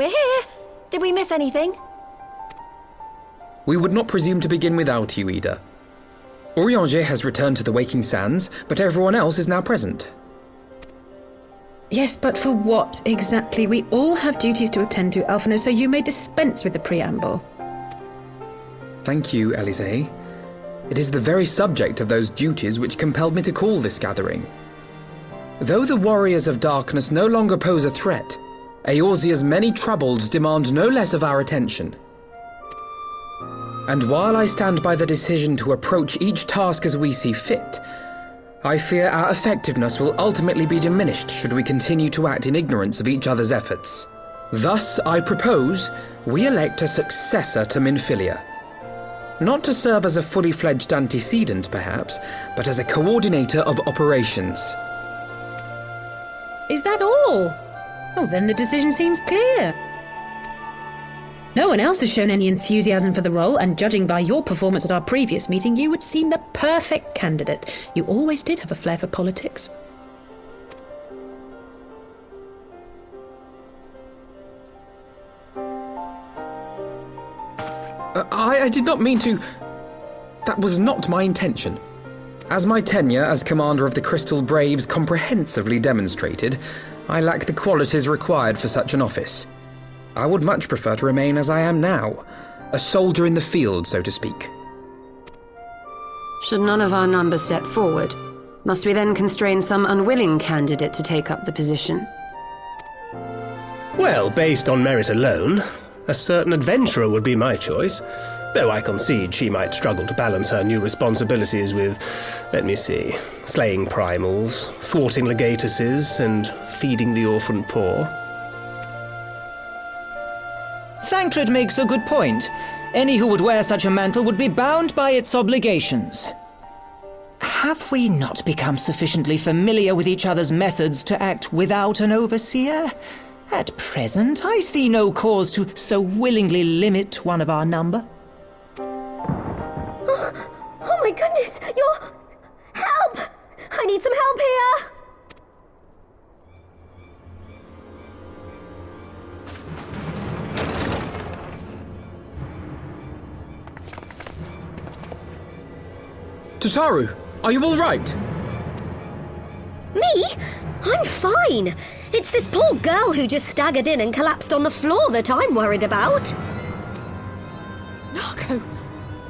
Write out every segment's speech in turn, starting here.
we're here. Did we miss anything? We would not presume to begin without you, Ida. Eorzean has returned to the Waking Sands, but everyone else is now present. Yes, but for what exactly? We all have duties to attend to, Alphino, so you may dispense with the preamble. Thank you, Elisée. It is the very subject of those duties which compelled me to call this gathering. Though the Warriors of Darkness no longer pose a threat, Eorzea's many troubles demand no less of our attention. And while I stand by the decision to approach each task as we see fit, I fear our effectiveness will ultimately be diminished should we continue to act in ignorance of each other's efforts. Thus, I propose we elect a successor to Minfilia. Not to serve as a fully fledged antecedent, perhaps, but as a coordinator of operations. Is that all? Oh, then the decision seems clear. No one else has shown any enthusiasm for the role, and judging by your performance at our previous meeting, you would seem the perfect candidate. You always did have a flair for politics. I did not mean to... That was not my intention. As my tenure as commander of the Crystal Braves comprehensively demonstrated, I lack the qualities required for such an office. I would much prefer to remain as I am now, a soldier in the field, so to speak. Should none of our number step forward, must we then constrain some unwilling candidate to take up the position? Well, based on merit alone, a certain adventurer would be my choice, though I concede she might struggle to balance her new responsibilities with, let me see, slaying primals, thwarting legatuses, and feeding the orphan poor. Thancred makes a good point. Any who would wear such a mantle would be bound by its obligations. Have we not become sufficiently familiar with each other's methods to act without an overseer? At present, I see no cause to so willingly limit one of our number. Oh my goodness, you're... Help! I need some help here! Tataru, are you all right? Me? I'm fine. It's this poor girl who just staggered in and collapsed on the floor that I'm worried about. Narco!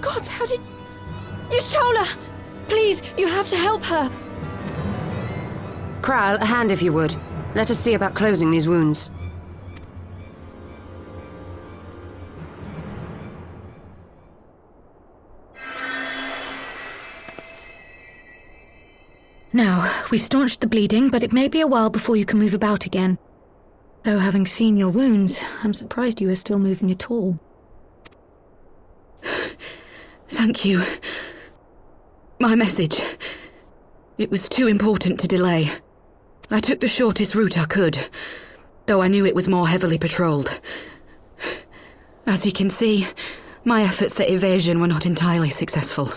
God, how did... Yashola! Please, you have to help her! Kral, a hand if you would. Let us see about closing these wounds. Now, we've staunched the bleeding, but it may be a while before you can move about again. Though having seen your wounds, I'm surprised you are still moving at all. Thank you. My message. It was too important to delay. I took the shortest route I could, though I knew it was more heavily patrolled. As you can see, my efforts at evasion were not entirely successful.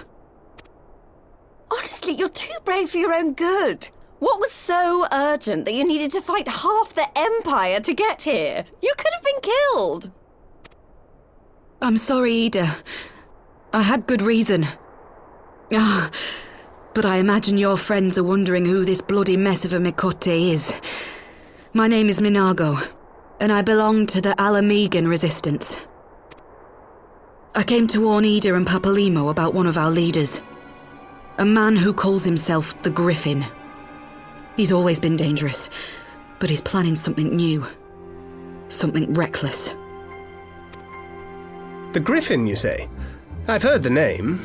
Honestly, you're too brave for your own good. What was so urgent that you needed to fight half the Empire to get here? You could have been killed. I'm sorry, Ida. I had good reason. But I imagine your friends are wondering who this bloody mess of a Miqo'te is. My name is Minago, and I belong to the Alamegan resistance. I came to warn Ida and Papalymo about one of our leaders. A man who calls himself the Griffin. He's always been dangerous, but he's planning something new. Something reckless. The Griffin, you say? I've heard the name.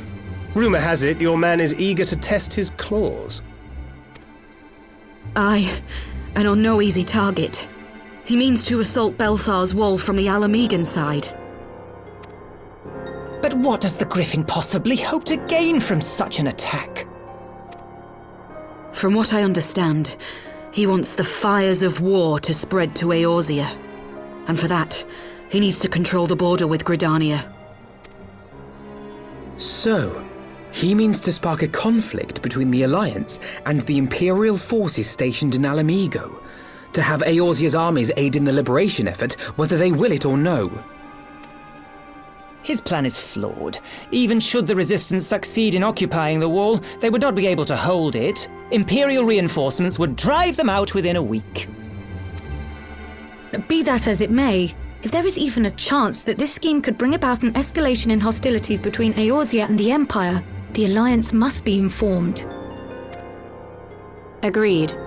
Rumour has it your man is eager to test his claws. Aye, and on no easy target. He means to assault Baelsar's wall from the Alamegan side. But what does the Griffin possibly hope to gain from such an attack? From what I understand, he wants the fires of war to spread to Eorzea. And for that, he needs to control the border with Gridania. So, he means to spark a conflict between the Alliance and the Imperial forces stationed in Alamigo, to have Eorzea's armies aid in the liberation effort, whether they will it or no. His plan is flawed. Even should the resistance succeed in occupying the wall, they would not be able to hold it. Imperial reinforcements would drive them out within a week. Be that as it may, if there is even a chance that this scheme could bring about an escalation in hostilities between Eorzea and the Empire, the Alliance must be informed. Agreed.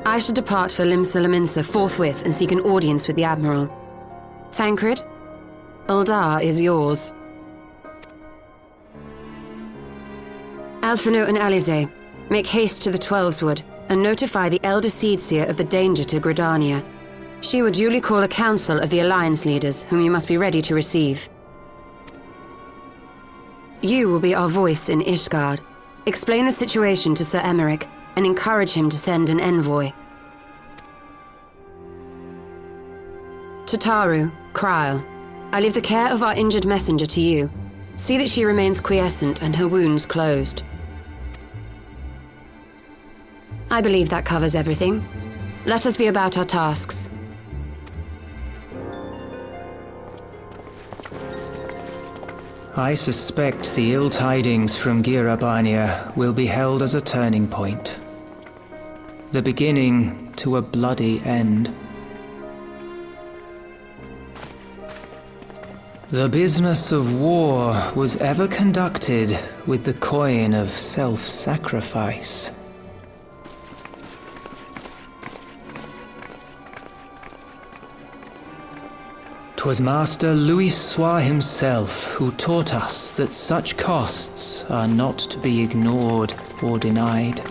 I shall depart for Limsa forthwith and seek an audience with the Admiral. Thancred, Uldar is yours. Alphino and Alize, make haste to the Twelveswood and notify the Elder Seedseer of the danger to Gridania. She will duly call a council of the Alliance leaders, whom you must be ready to receive. You will be our voice in Ishgard. Explain the situation to Sir Emeric and encourage him to send an envoy. Tataru, Kryl, I leave the care of our injured messenger to you. See that she remains quiescent and her wounds closed. I believe that covers everything. Let us be about our tasks. I suspect the ill tidings from Girabania will be held as a turning point. The beginning to a bloody end. The business of war was ever conducted with the coin of self-sacrifice. 'Twas Master Louisoix himself who taught us that such costs are not to be ignored or denied.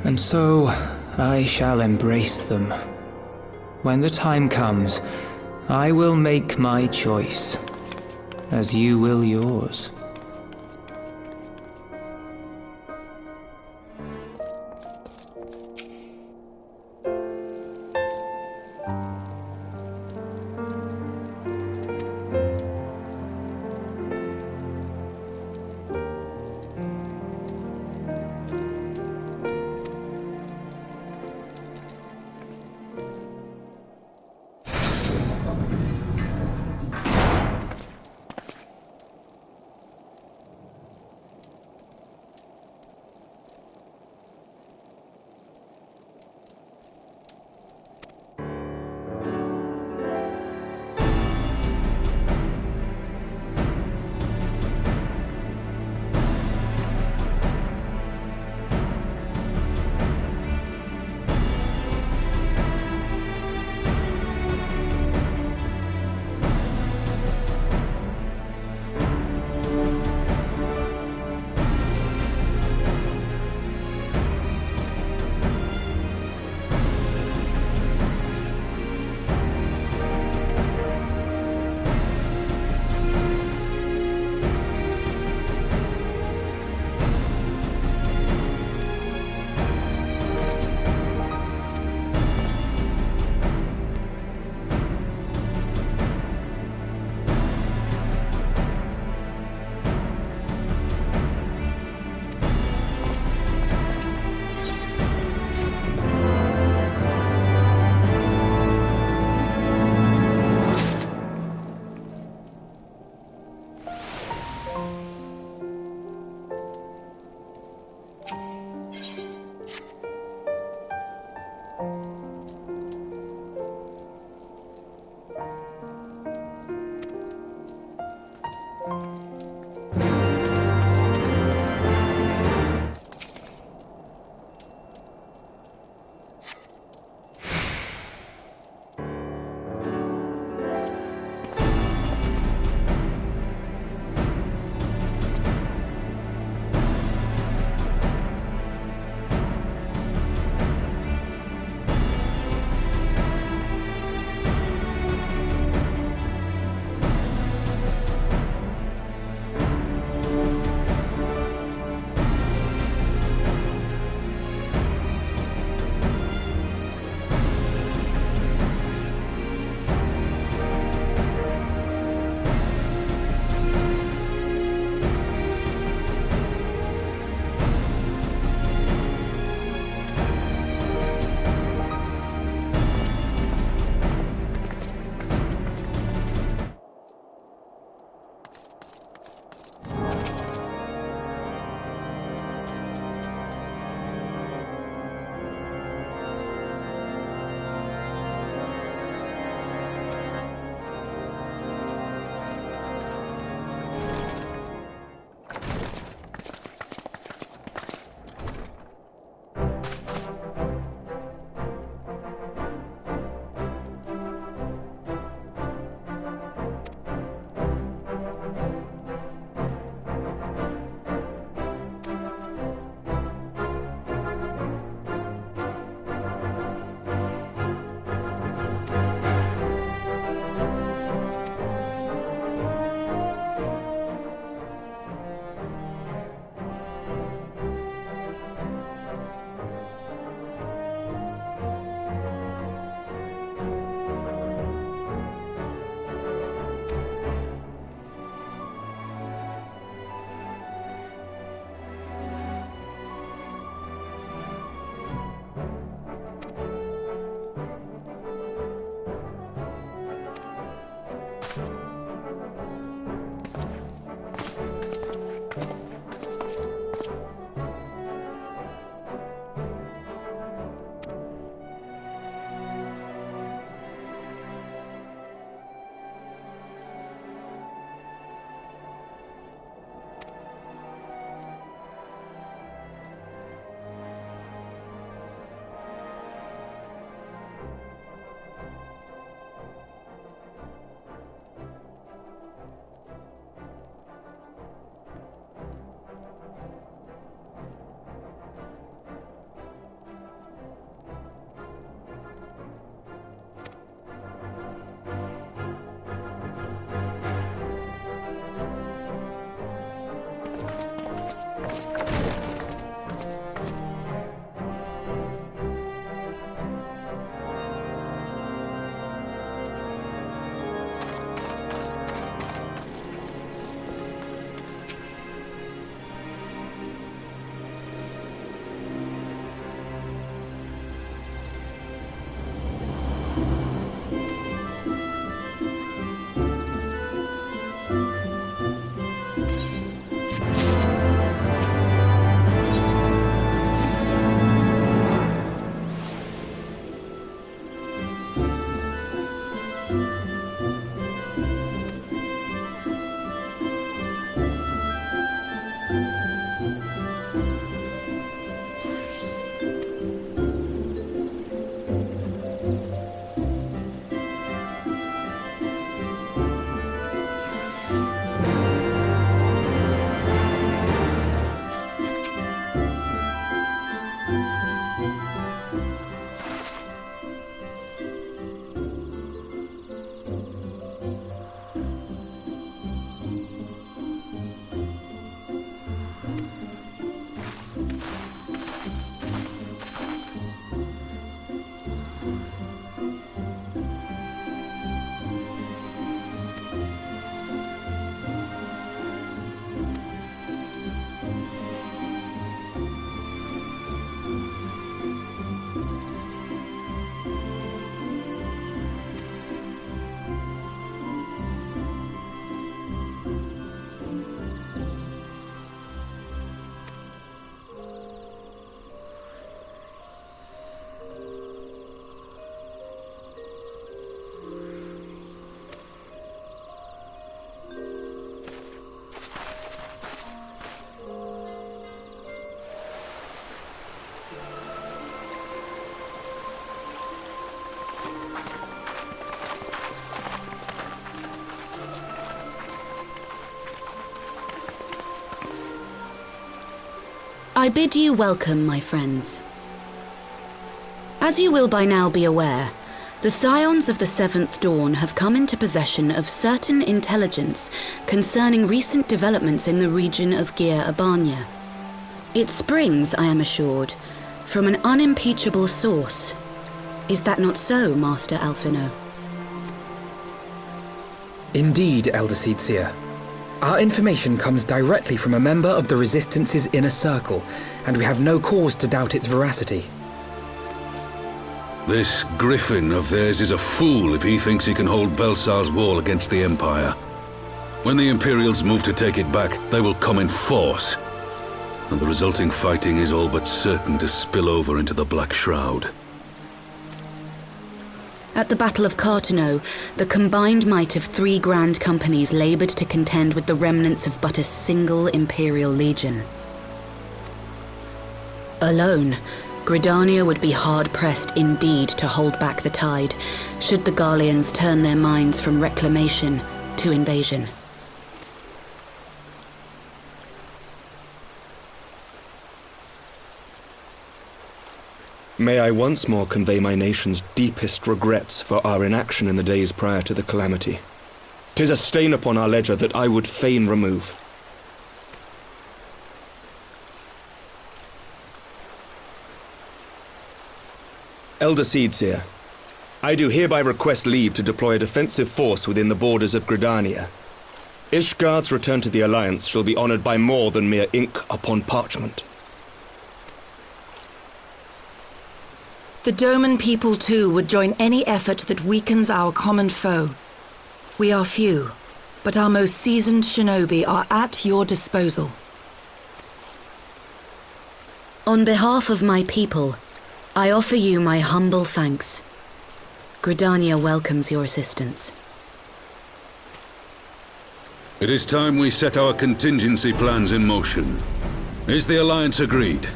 And so, I shall embrace them. When the time comes, I will make my choice, as you will yours. I bid you welcome, my friends. As you will by now be aware, the Scions of the Seventh Dawn have come into possession of certain intelligence concerning recent developments in the region of Gyr Abania. It springs, I am assured, from an unimpeachable source. Is that not so, Master Alphino? Indeed, Elder Seedseer. Our information comes directly from a member of the Resistance's inner circle, and we have no cause to doubt its veracity. This Griffin of theirs is a fool if he thinks he can hold Baelsar's wall against the Empire. When the Imperials move to take it back, they will come in force, and the resulting fighting is all but certain to spill over into the Black Shroud. At the Battle of Cartano, the combined might of 3 grand companies laboured to contend with the remnants of but a single Imperial legion. Alone, Gridania would be hard-pressed indeed to hold back the tide, should the Garleans turn their minds from reclamation to invasion. May I once more convey my nation's deepest regrets for our inaction in the days prior to the calamity. 'Tis a stain upon our ledger that I would fain remove. Elder Seedseer, I do hereby request leave to deploy a defensive force within the borders of Gridania. Ishgard's return to the Alliance shall be honored by more than mere ink upon parchment. The Doman people too would join any effort that weakens our common foe. We are few, but our most seasoned shinobi are at your disposal. On behalf of my people, I offer you my humble thanks. Gridania welcomes your assistance. It is time we set our contingency plans in motion. Is the Alliance agreed?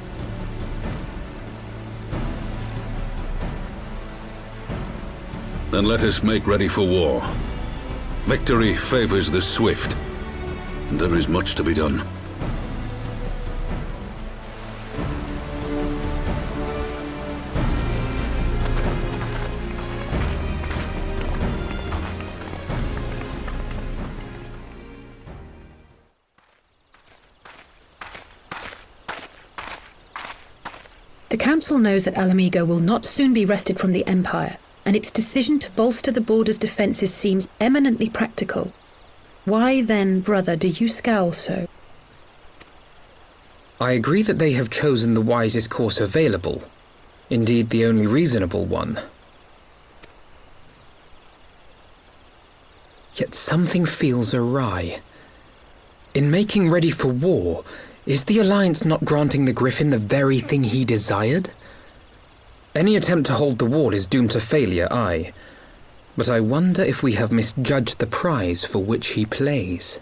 Then let us make ready for war. Victory favors the swift, and there is much to be done. The Council knows that Alamigo will not soon be wrested from the Empire, and its decision to bolster the border's defences seems eminently practical. Why then, brother, do you scowl so? I agree that they have chosen the wisest course available. Indeed, the only reasonable one. Yet something feels awry. In making ready for war, is the Alliance not granting the Griffin the very thing he desired? Any attempt to hold the wall is doomed to failure, aye. But I wonder if we have misjudged the prize for which he plays.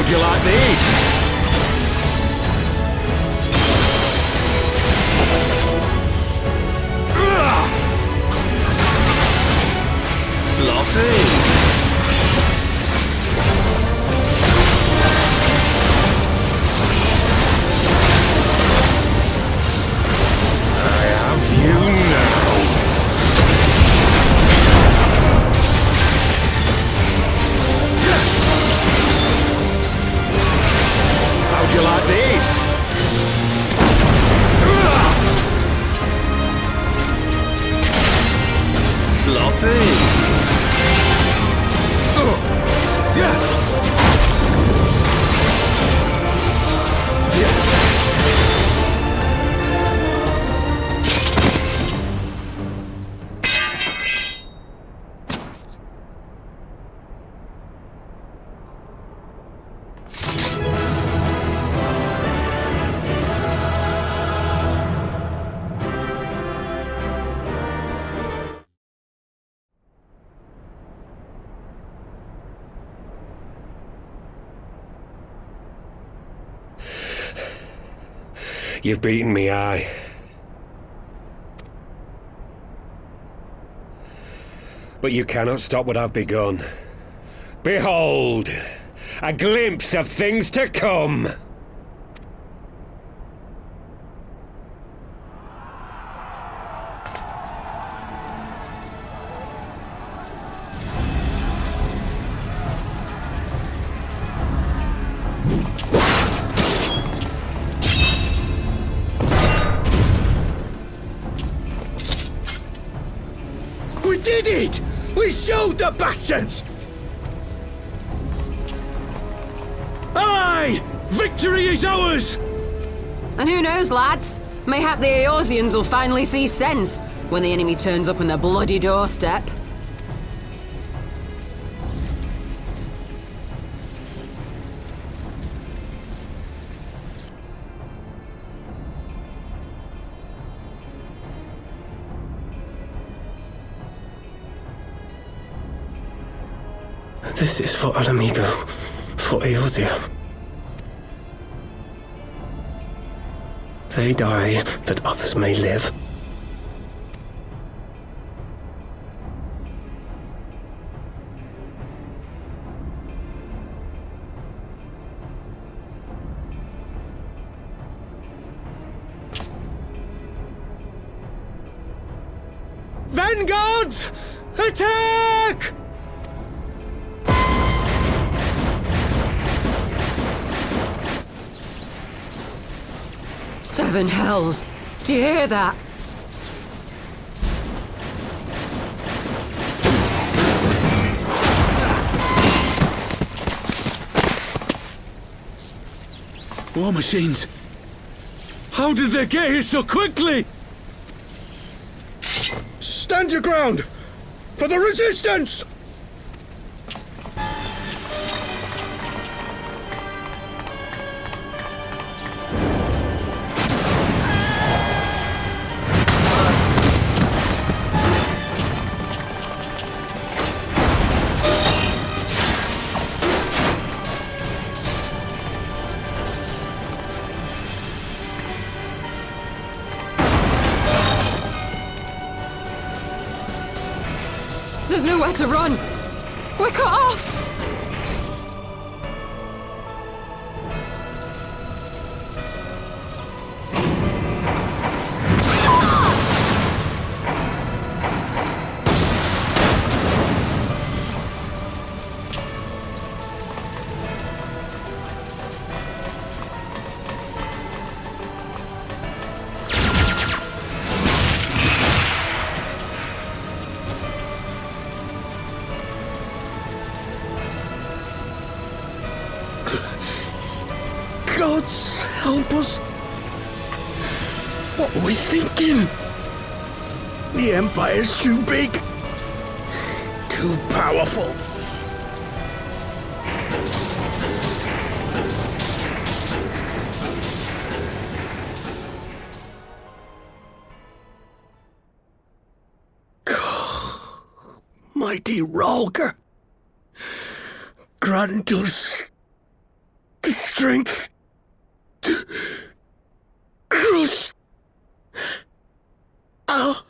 How'd you like these? Sloppy. You like these? Sloppy. Yeah. You've beaten me, aye. But you cannot stop what I've begun. Behold, a glimpse of things to come. We did it! We showed the bastards! Aye! Victory is ours! And who knows, lads? Mayhap the Eorzeans will finally see sense when the enemy turns up on their bloody doorstep. This is for Alamigo, for Eorzea. They die that others may live. Vanguards! Attack! Seven hells! Do you hear that? War machines! How did they get here so quickly? Stand your ground! For the resistance! There's nowhere to run! We're cut off! Gods help us! What are we thinking? The Empire's too big, too powerful. Mighty Rolker, grant us the strength to crush. Ow.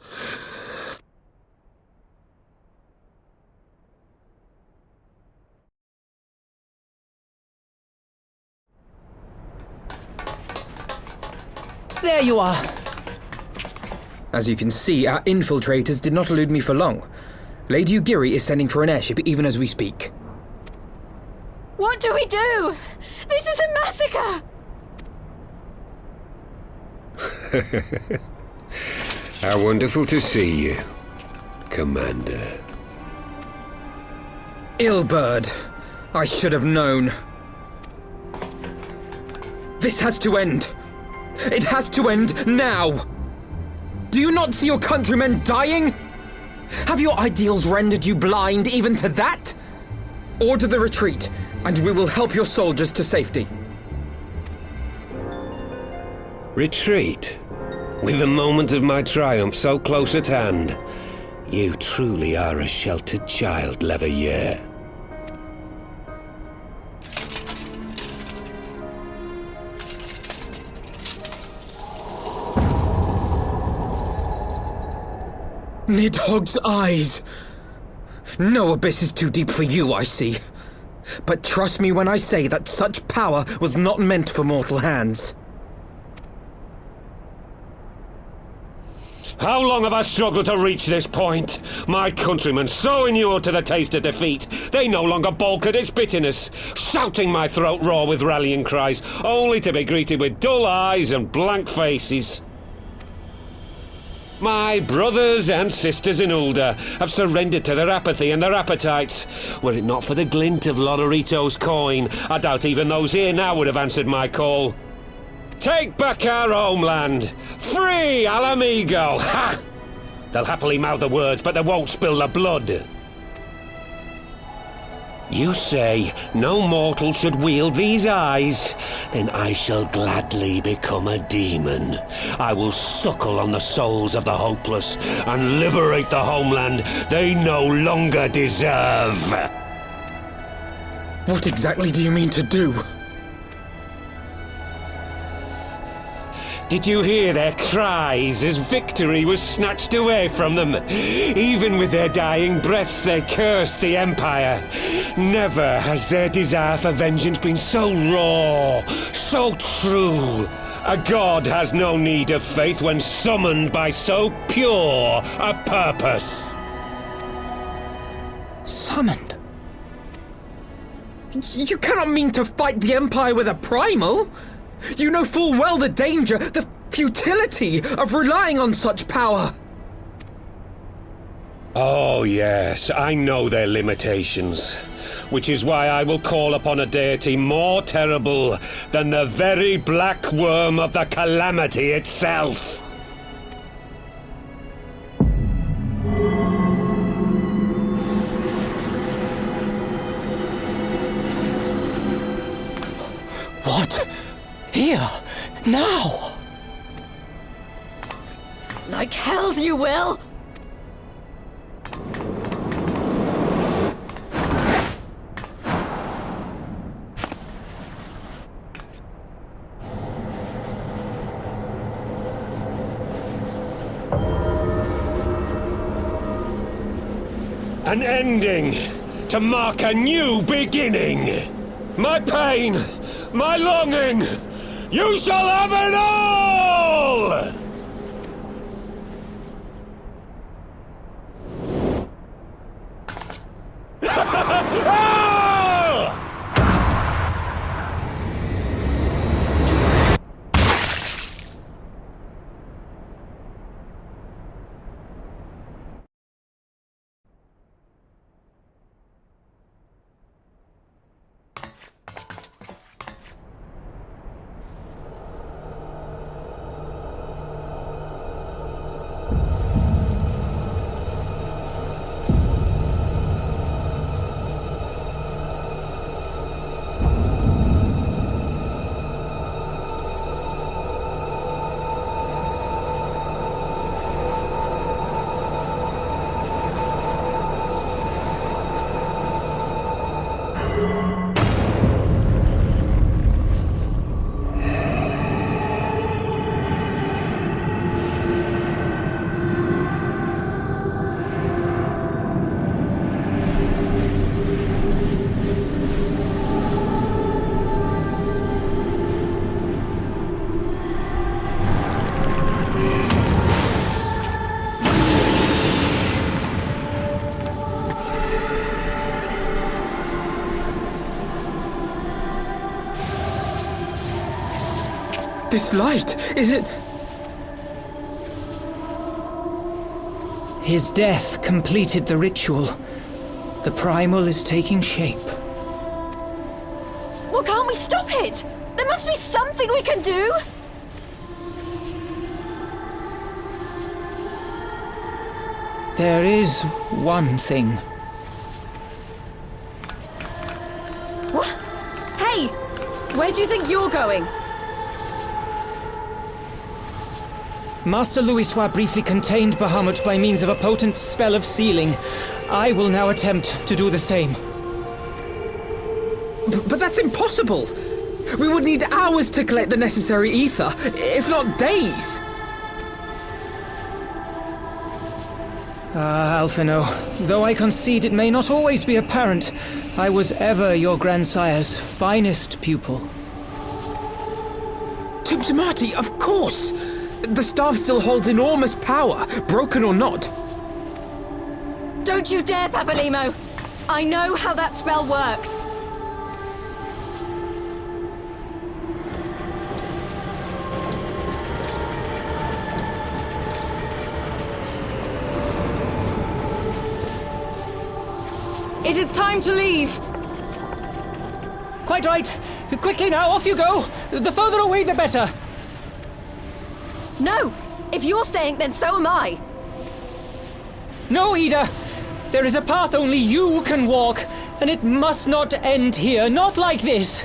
There you are. As you can see, our infiltrators did not elude me for long. Lady Ugiri is sending for an airship even as we speak. What do we do? This is a massacre! How wonderful to see you, Commander. Ilberd, I should have known. This has to end. It has to end now! Do you not see your countrymen dying? Have your ideals rendered you blind even to that? Order the retreat, and we will help your soldiers to safety. Retreat? With the moment of my triumph so close at hand? You truly are a sheltered child, Leveilleur. Nidhogg's eyes! No abyss is too deep for you, I see. But trust me when I say that such power was not meant for mortal hands. How long have I struggled to reach this point? My countrymen, so inured to the taste of defeat, they no longer balk at its bitterness, shouting my throat raw with rallying cries, only to be greeted with dull eyes and blank faces. My brothers and sisters in Ulda have surrendered to their apathy and their appetites. Were it not for the glint of Lodorito's coin, I doubt even those here now would have answered my call. Take back our homeland! Free Alamigo! Ha! They'll happily mouth the words, but they won't spill the blood. You say no mortal should wield these eyes? Then I shall gladly become a demon. I will suckle on the souls of the hopeless and liberate the homeland they no longer deserve. What exactly do you mean to do? Did you hear their cries as victory was snatched away from them? Even with their dying breaths, they cursed the Empire. Never has their desire for vengeance been so raw, so true. A god has no need of faith when summoned by so pure a purpose. Summoned? You cannot mean to fight the Empire with a primal! You know full well the danger, the futility of relying on such power! Oh yes, I know their limitations. Which is why I will call upon a deity more terrible than the very black worm of the calamity itself. What? Here? Now? Like hells you will! An ending to mark a new beginning. My pain, my longing, you shall have it all! This light, is it... His death completed the ritual. The primal is taking shape. Well, can't we stop it? There must be something we can do! There is one thing. What? Hey! Where do you think you're going? Master Louisoix briefly contained Bahamut by means of a potent spell of sealing. I will now attempt to do the same. But that's impossible! We would need hours to collect the necessary ether, if not days! Alphino, though I concede it may not always be apparent, I was ever your grandsire's finest pupil. Tumtumati, of course! The staff still holds enormous power, broken or not. Don't you dare, Papalymo! I know how that spell works! It is time to leave! Quite right! Quickly now, off you go! The further away, the better! No! If you're staying, then so am I! No, Ida! There is a path only you can walk, and it must not end here, not like this!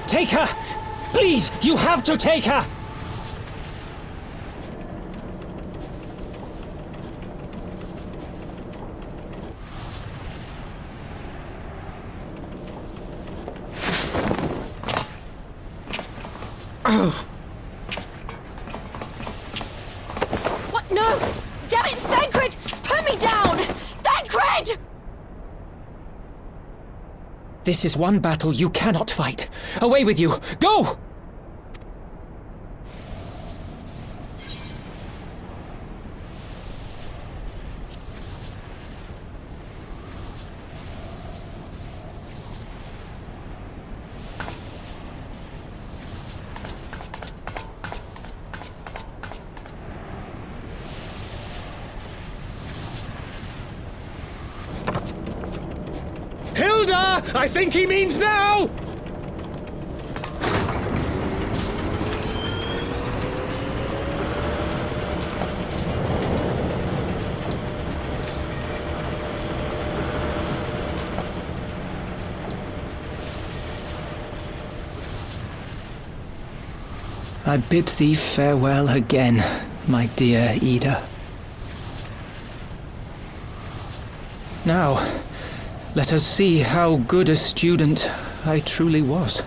Take her! Please, you have to take her! What? No! Damn it, Thancred! Put me down! Thancred! This is one battle you cannot fight. Away with you! Go! I think he means now! I bid thee farewell again, my dear Ida. Now, let us see how good a student I truly was.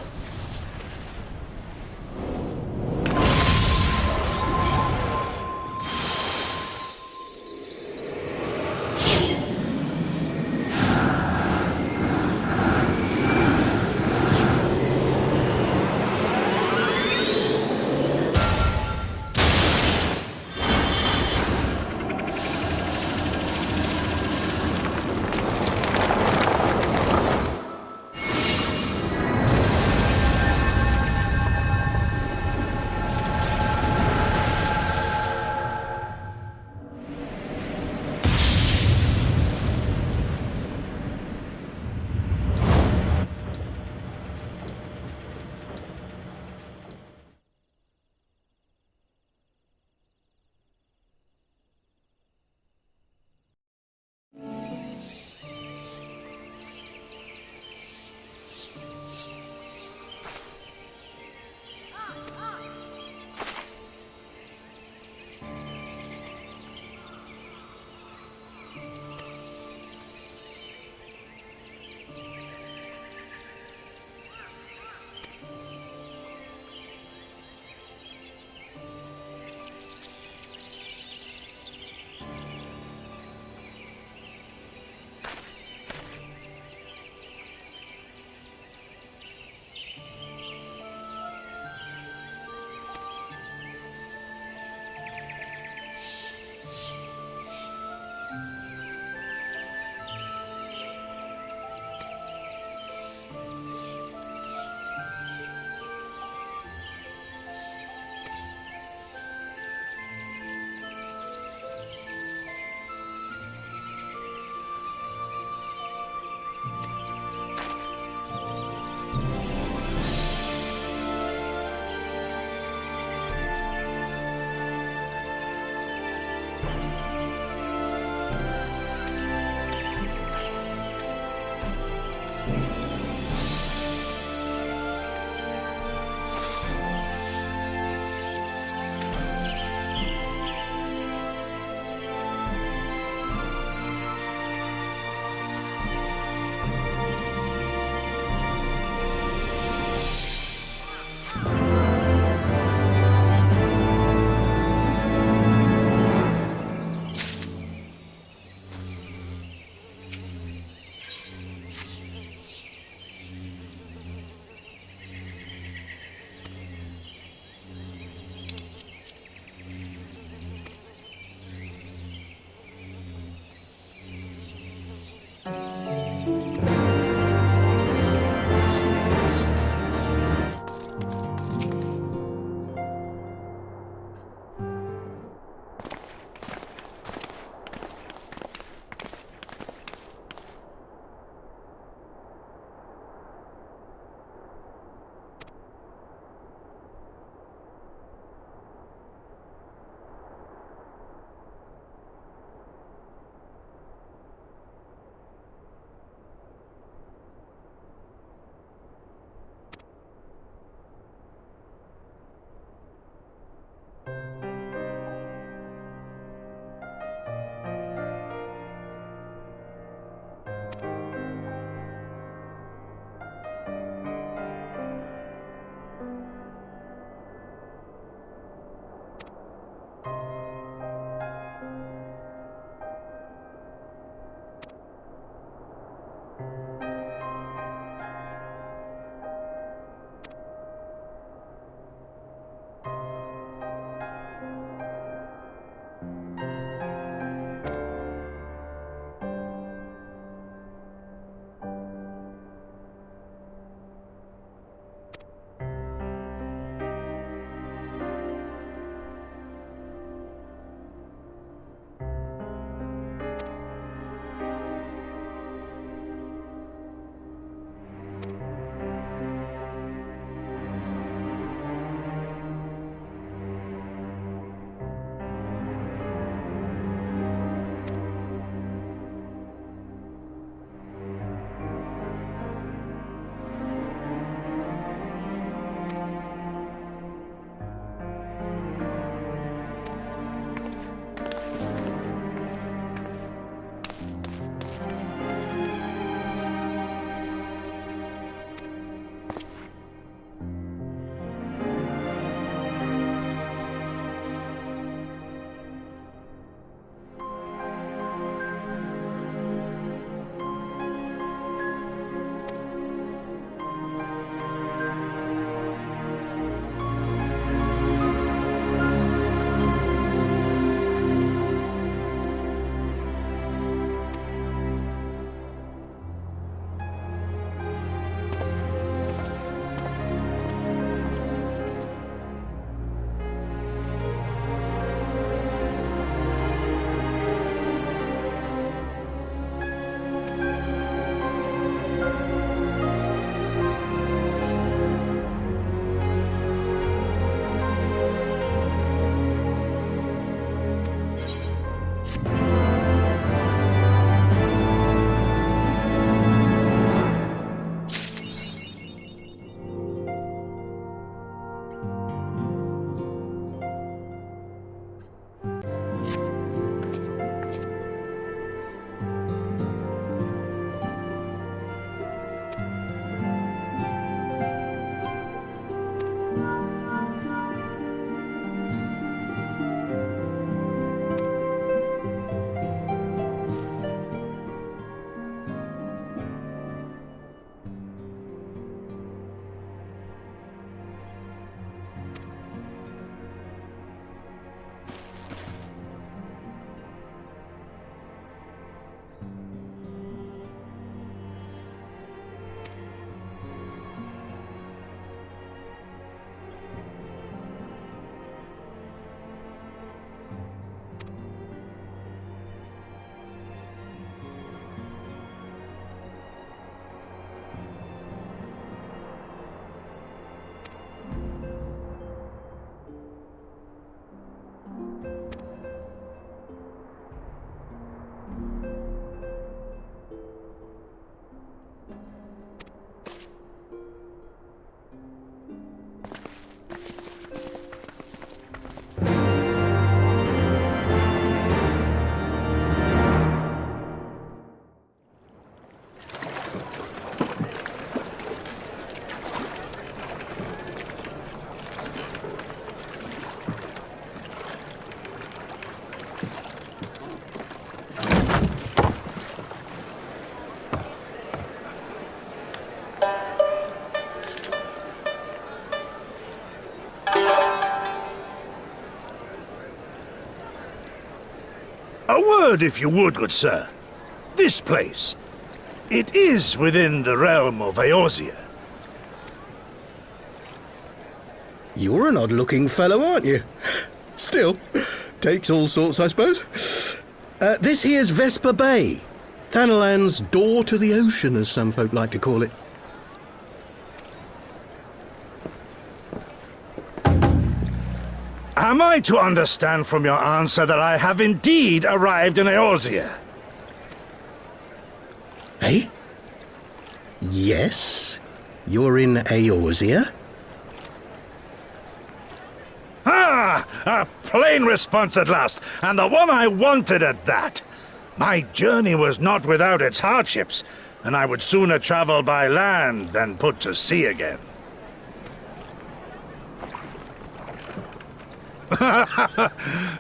A word, if you would, good sir. This place. It is within the realm of Eorzea. You're an odd-looking fellow, aren't you? Still, takes all sorts, I suppose. This here's Vesper Bay. Thanalan's door to the ocean, as some folk like to call it. Am I to understand from your answer that I have indeed arrived in Eorzea? Eh? Yes, you're in Eorzea. Ah! A plain response at last, and the one I wanted at that. My journey was not without its hardships, and I would sooner travel by land than put to sea again.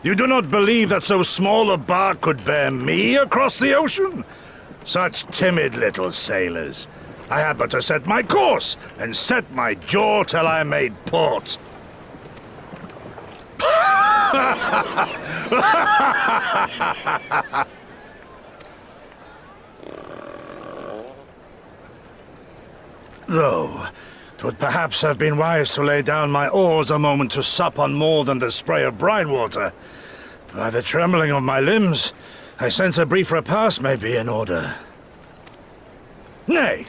You do not believe that so small a bark could bear me across the ocean? Such timid little sailors. I had but to set my course and set my jaw till I made port. Though, 'twould perhaps have been wise to lay down my oars a moment to sup on more than the spray of brine water. By the trembling of my limbs, I sense a brief repast may be in order. Nay,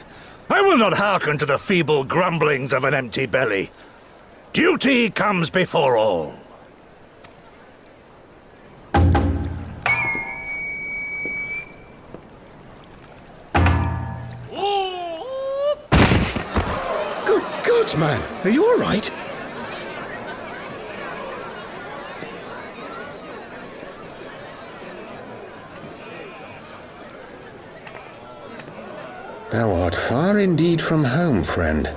I will not hearken to the feeble grumblings of an empty belly. Duty comes before all. Good God, man! Are you all right? Thou art far indeed from home, friend.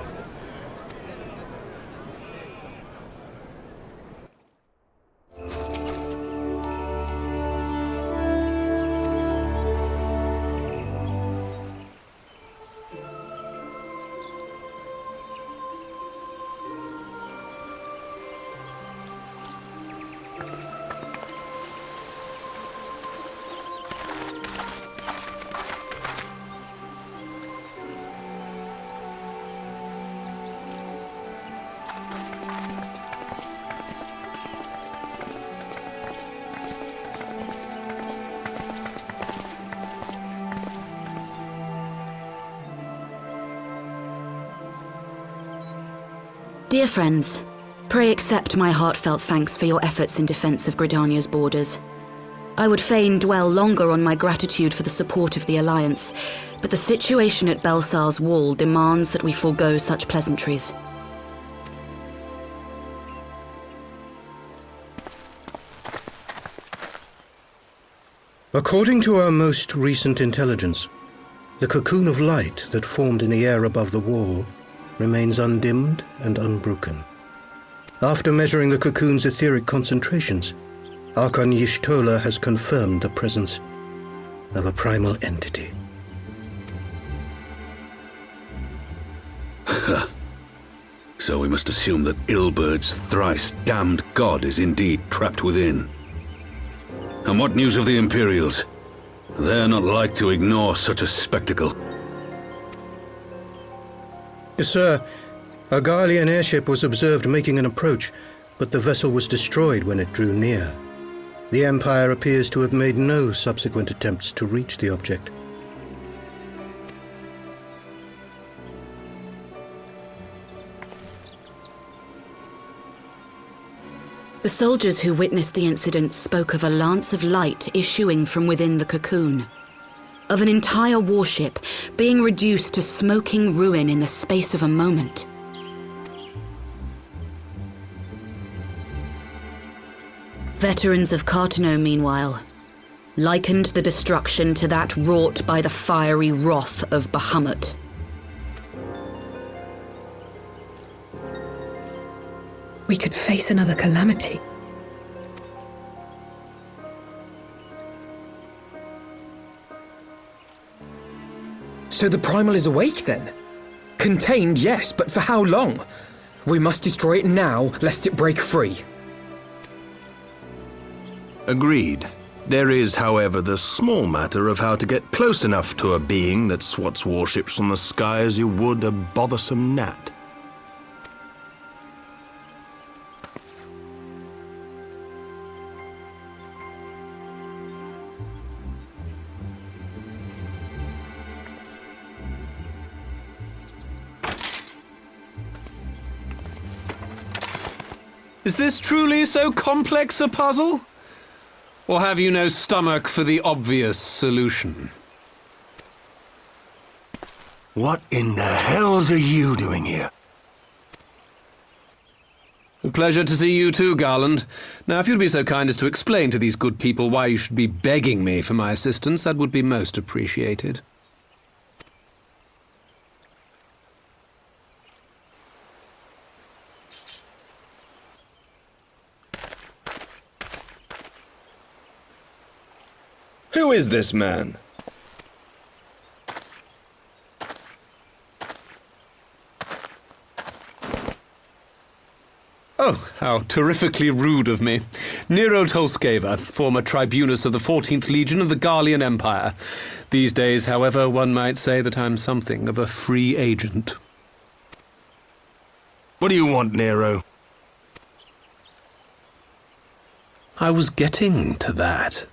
Dear friends, pray accept my heartfelt thanks for your efforts in defense of Gridania's borders. I would fain dwell longer on my gratitude for the support of the Alliance, but the situation at Baelsar's wall demands that we forego such pleasantries. According to our most recent intelligence, the cocoon of light that formed in the air above the wall remains undimmed and unbroken. After measuring the cocoon's etheric concentrations, Archon Y'shtola has confirmed the presence of a primal entity. So we must assume that Ilberd's thrice-damned god is indeed trapped within. And what news of the Imperials? They're not like to ignore such a spectacle. Sir, a Garlean airship was observed making an approach, but the vessel was destroyed when it drew near. The Empire appears to have made no subsequent attempts to reach the object. The soldiers who witnessed the incident spoke of a lance of light issuing from within the cocoon, of an entire warship being reduced to smoking ruin in the space of a moment. Veterans of Cartano, meanwhile, likened the destruction to that wrought by the fiery wrath of Bahamut. We could face another calamity. So the primal is awake then? Contained, yes, but for how long? We must destroy it now, lest it break free. Agreed. There is, however, the small matter of how to get close enough to a being that swats warships from the sky as you would a bothersome gnat. Is this truly so complex a puzzle? Or have you no stomach for the obvious solution? What in the hells are you doing here? A pleasure to see you too, Garland. Now, if you'd be so kind as to explain to these good people why you should be begging me for my assistance, that would be most appreciated. Who is this man? Oh, how terrifically rude of me. Nero Tolskeva, former tribunus of the 14th Legion of the Garlean Empire. These days, however, one might say that I'm something of a free agent. What do you want, Nero? I was getting to that.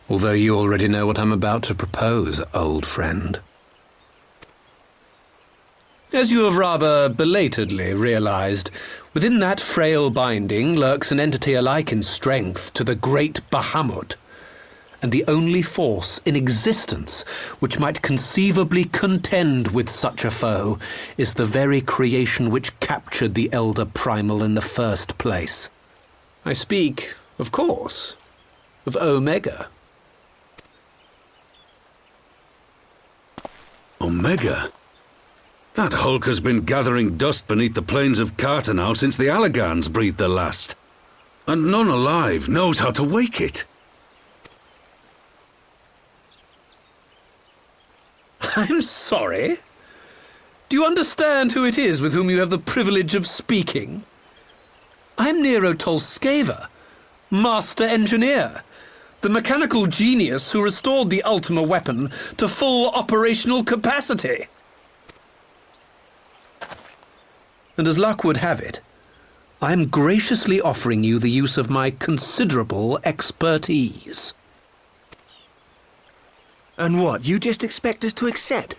Although you already know what I'm about to propose, old friend. As you have rather belatedly realized, within that frail binding lurks an entity alike in strength to the great Bahamut, and the only force in existence which might conceivably contend with such a foe is the very creation which captured the elder primal in the first place. I speak, of course, of Omega. Omega? That hulk has been gathering dust beneath the plains of Cartanau since the Allagans breathed their last. And none alive knows how to wake it. I'm sorry? Do you understand who it is with whom you have the privilege of speaking? I'm Nero Tolskeva, Master Engineer, the mechanical genius who restored the Ultima weapon to full operational capacity. And as luck would have it, I am graciously offering you the use of my considerable expertise. And what, you just expect us to accept?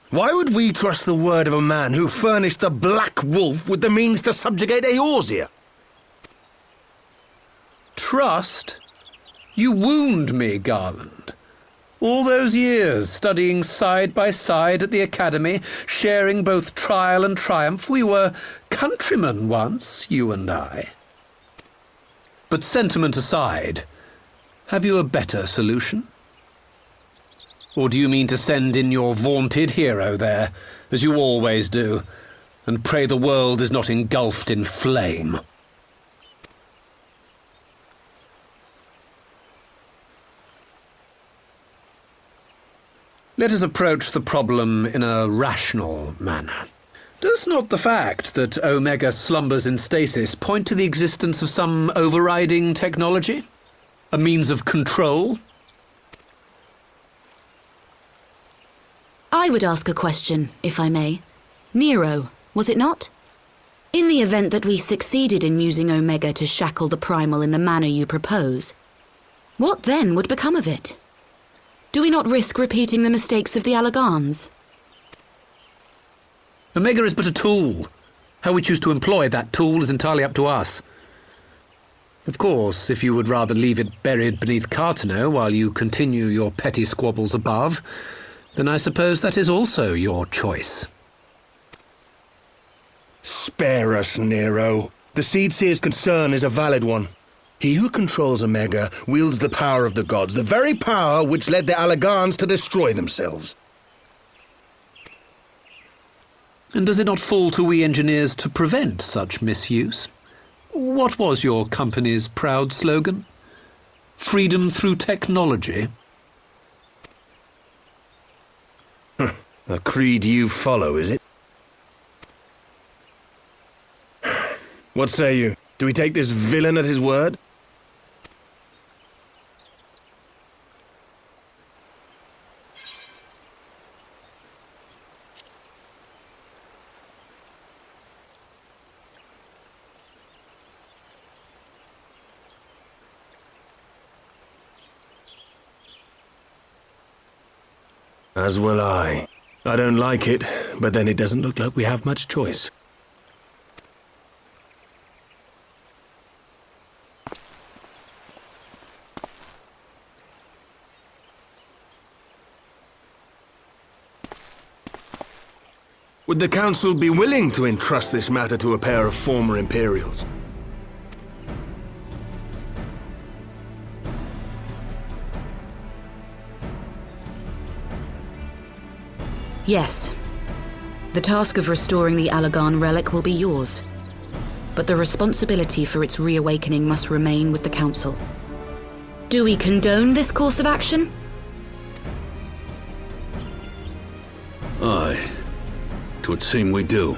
Why would we trust the word of a man who furnished the Black Wolf with the means to subjugate Eorzea? Trust? You wound me, Garland. All those years, studying side by side at the academy, sharing both trial and triumph, we were countrymen once, you and I. But sentiment aside, have you a better solution? Or do you mean to send in your vaunted hero there, as you always do, and pray the world is not engulfed in flame? Let us approach the problem in a rational manner. Does not the fact that Omega slumbers in stasis point to the existence of some overriding technology? A means of control? I would ask a question, if I may. Nero, was it not? In the event that we succeeded in using Omega to shackle the primal in the manner you propose, what then would become of it? Do we not risk repeating the mistakes of the Allagans? Omega is but a tool. How we choose to employ that tool is entirely up to us. Of course, if you would rather leave it buried beneath Cartanau while you continue your petty squabbles above, then I suppose that is also your choice. Spare us, Nero. The Seedseer's concern is a valid one. He who controls Omega wields the power of the gods, the very power which led the Allagans to destroy themselves. And does it not fall to we engineers to prevent such misuse? What was your company's proud slogan? Freedom through technology? A creed you follow, is it? What say you? Do we take this villain at his word? As will I. I don't like it, but then it doesn't look like we have much choice. Would the Council be willing to entrust this matter to a pair of former Imperials? Yes. The task of restoring the Allagan relic will be yours. But the responsibility for its reawakening must remain with the Council. Do we condone this course of action? Aye. 'Twould seem we do.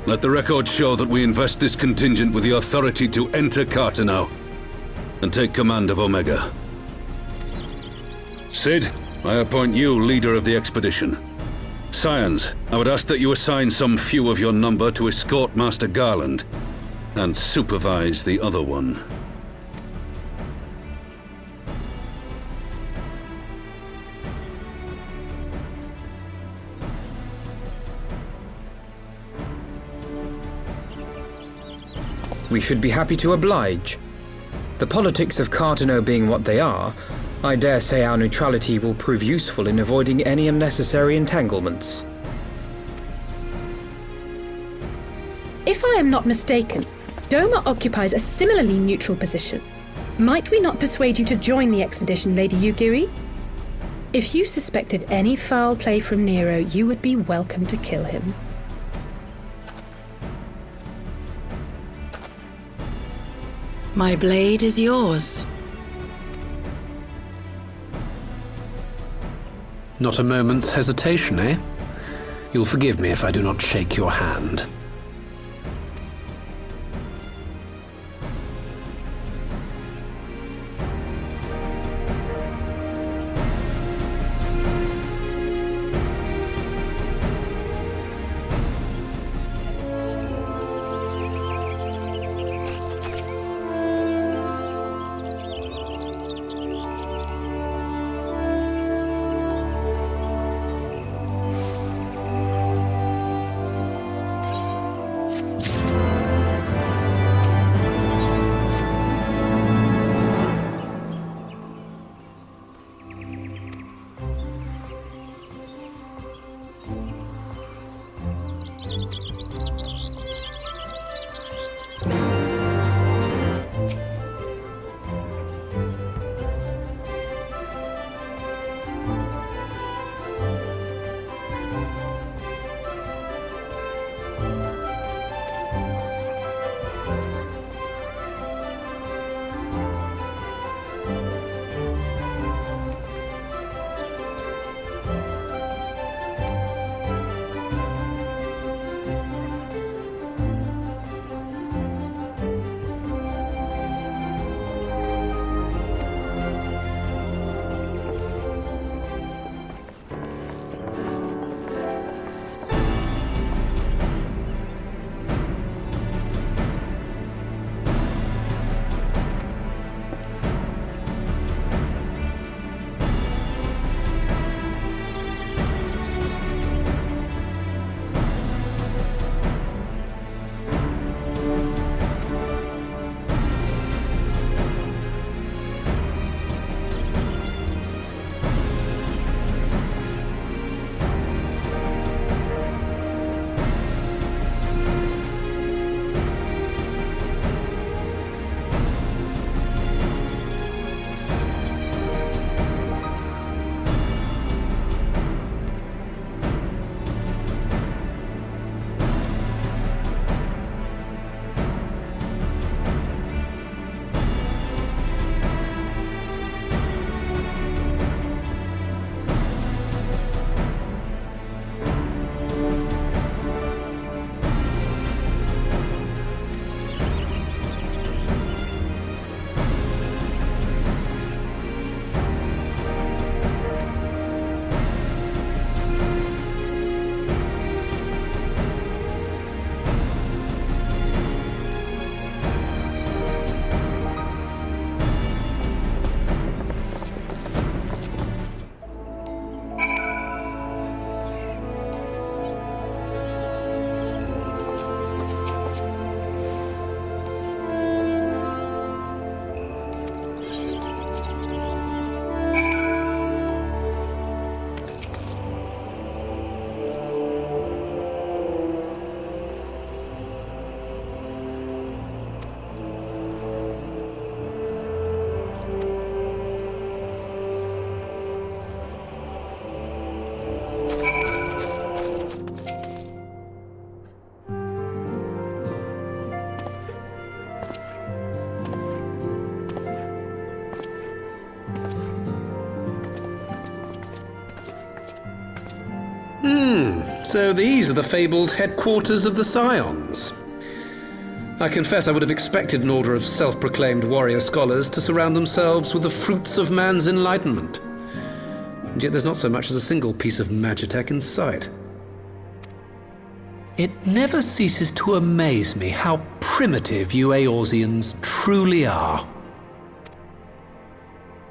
Let the record show that we invest this contingent with the authority to enter Carteneau and take command of Omega. Cid, I appoint you leader of the expedition. Scions, I would ask that you assign some few of your number to escort Master Garland and supervise the other one. We should be happy to oblige. The politics of Carteneau being what they are, I dare say our neutrality will prove useful in avoiding any unnecessary entanglements. If I am not mistaken, Doma occupies a similarly neutral position. Might we not persuade you to join the expedition, Lady Yugiri? If you suspected any foul play from Nero, you would be welcome to kill him. My blade is yours. Not a moment's hesitation, eh? You'll forgive me if I do not shake your hand. So these are the fabled headquarters of the Scions. I confess I would have expected an order of self-proclaimed warrior scholars to surround themselves with the fruits of man's enlightenment. And yet there's not so much as a single piece of magitek in sight. It never ceases to amaze me how primitive you Eorzeans truly are.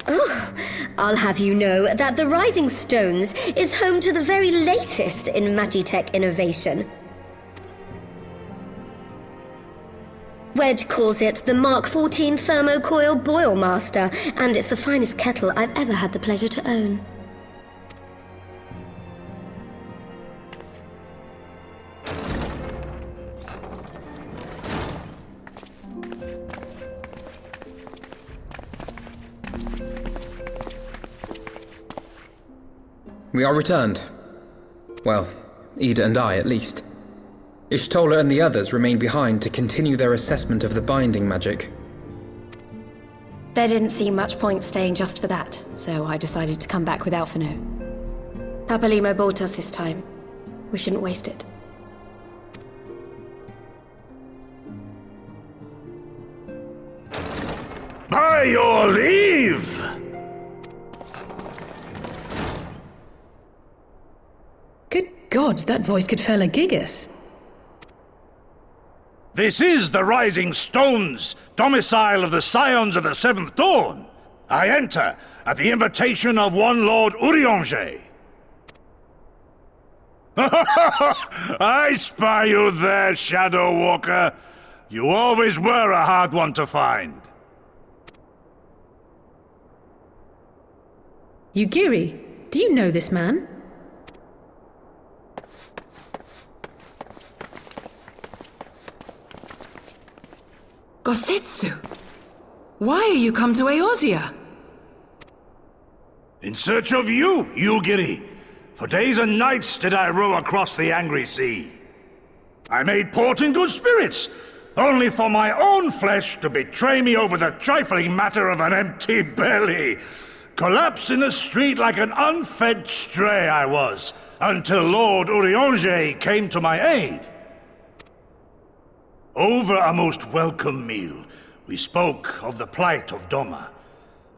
Oh, I'll have you know that the Rising Stones is home to the very latest in magitek innovation. Wedge calls it the Mark 14 Thermocoil Boil Master, and it's the finest kettle I've ever had the pleasure to own. We are returned. Well, Ida and I, at least. Y'shtola and the others remained behind to continue their assessment of the binding magic. There didn't seem much point staying just for that, so I decided to come back with Alphino. Papalymo bought us this time. We shouldn't waste it. By your leave! Good gods, that voice could fell a gigas. This is the Rising Stones, domicile of the Scions of the Seventh Dawn. I enter at the invitation of one Lord Urianger. I spy you there, Shadow Walker. You always were a hard one to find. Ugiri, do you know this man? Gosetsu! Why are you come to Eorzea? In search of you, Ugiri. For days and nights did I row across the angry sea. I made port in good spirits, only for my own flesh to betray me over the trifling matter of an empty belly. Collapsed in the street like an unfed stray I was, until Lord Urianger came to my aid. Over a most welcome meal, we spoke of the plight of Doma,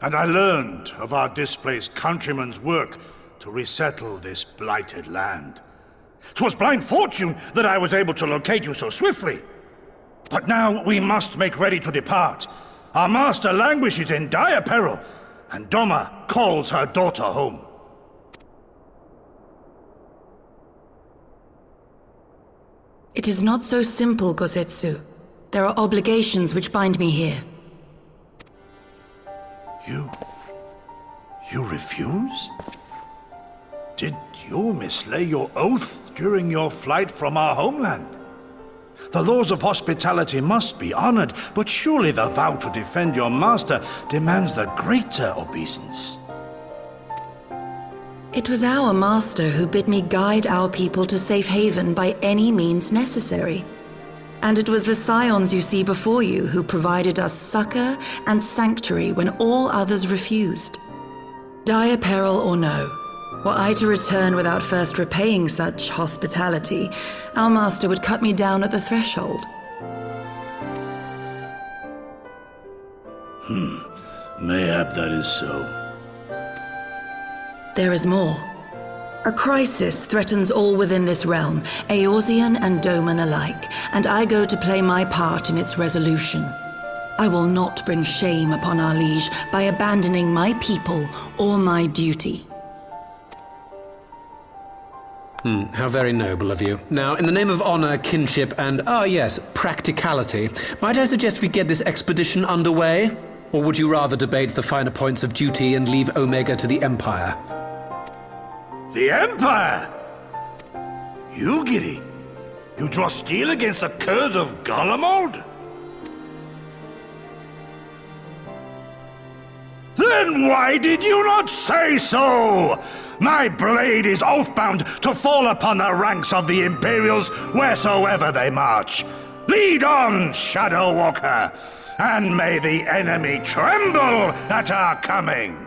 and I learned of our displaced countrymen's work to resettle this blighted land. 'Twas blind fortune that I was able to locate you so swiftly. But now we must make ready to depart. Our master languishes in dire peril, and Doma calls her daughter home. It is not so simple, Gosetsu. There are obligations which bind me here. You refuse? Did you mislay your oath during your flight from our homeland? The laws of hospitality must be honored, but surely the vow to defend your master demands the greater obeisance. It was our master who bid me guide our people to safe haven by any means necessary. And it was the Scions you see before you who provided us succor and sanctuary when all others refused. Dire peril or no, were I to return without first repaying such hospitality, our master would cut me down at the threshold. Mayhap that is so. There is more. A crisis threatens all within this realm, Eorzean and Doman alike, and I go to play my part in its resolution. I will not bring shame upon our liege by abandoning my people or my duty. How very noble of you. Now, in the name of honor, kinship, and, practicality, might I suggest we get this expedition underway? Or would you rather debate the finer points of duty and leave Omega to the Empire? The Empire? Ugiri, you draw steel against the curs of Garlemald? Then why did you not say so? My blade is oath-bound to fall upon the ranks of the Imperials wheresoever they march. Lead on, Shadow Walker, and may the enemy tremble at our coming.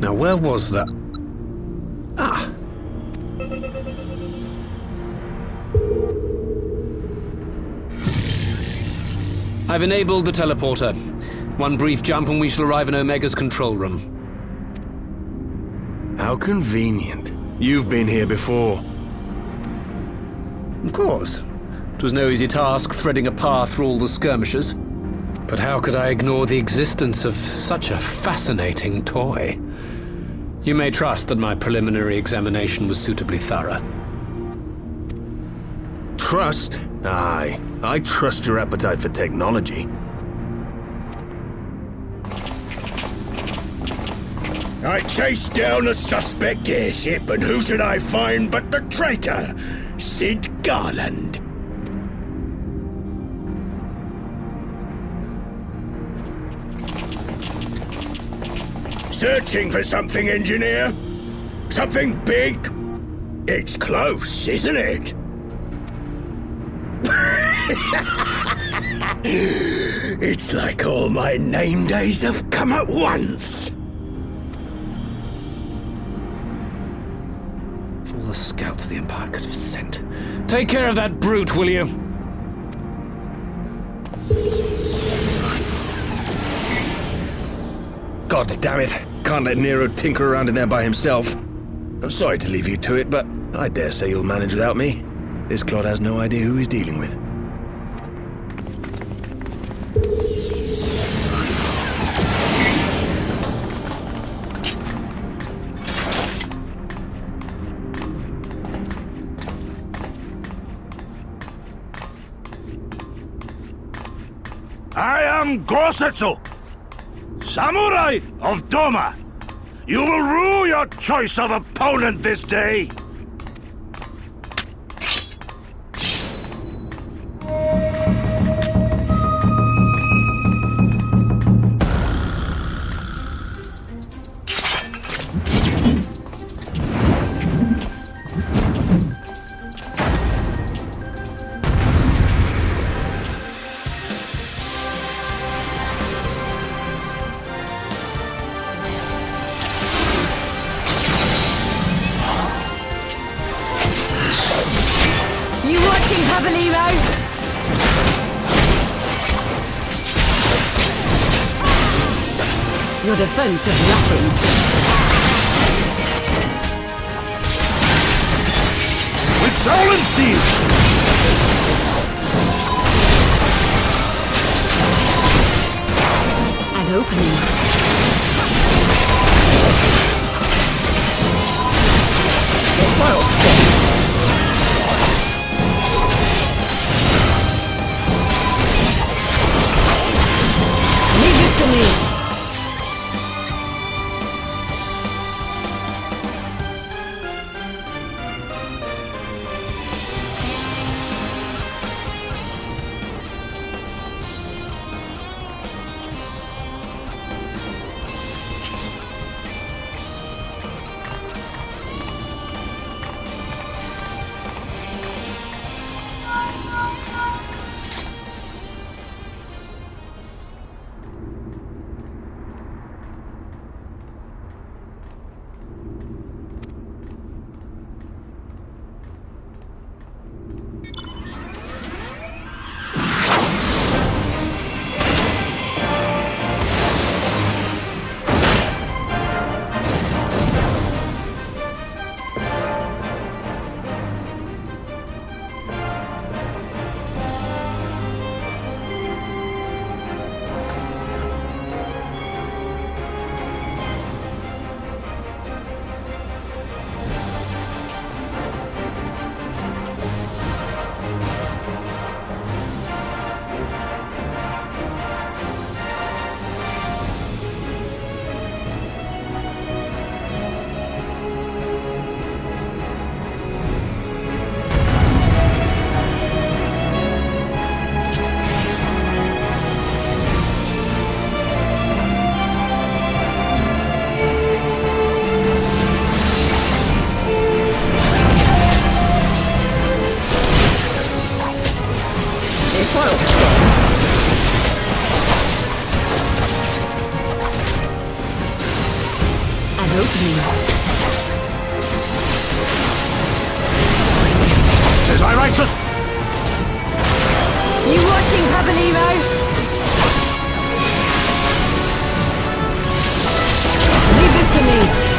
Now, where was that? Ah! I've enabled the teleporter. One brief jump and we shall arrive in Omega's control room. How convenient. You've been here before. Of course. It was no easy task threading a path through all the skirmishes. But how could I ignore the existence of such a fascinating toy? You may trust that my preliminary examination was suitably thorough. Trust? Aye. I trust your appetite for technology. I chased down a suspect airship, and who should I find but the traitor, Sid Garland. Searching for something, engineer? Something big? It's close, isn't it? It's like all my name days have come at once. For all the scouts the Empire could have sent. Take care of that brute, will you? God damn it. Can't let Nero tinker around in there by himself. I'm sorry to leave you to it, but I dare say you'll manage without me. This clod has no idea who he's dealing with. I am Gosetsu, Samurai of Doma. You will rue your choice of opponent this day. Papalymo! Your defense is nothing. With soul and steel! An opening. Leave this to me. waiting, Papalymo! Leave this to me!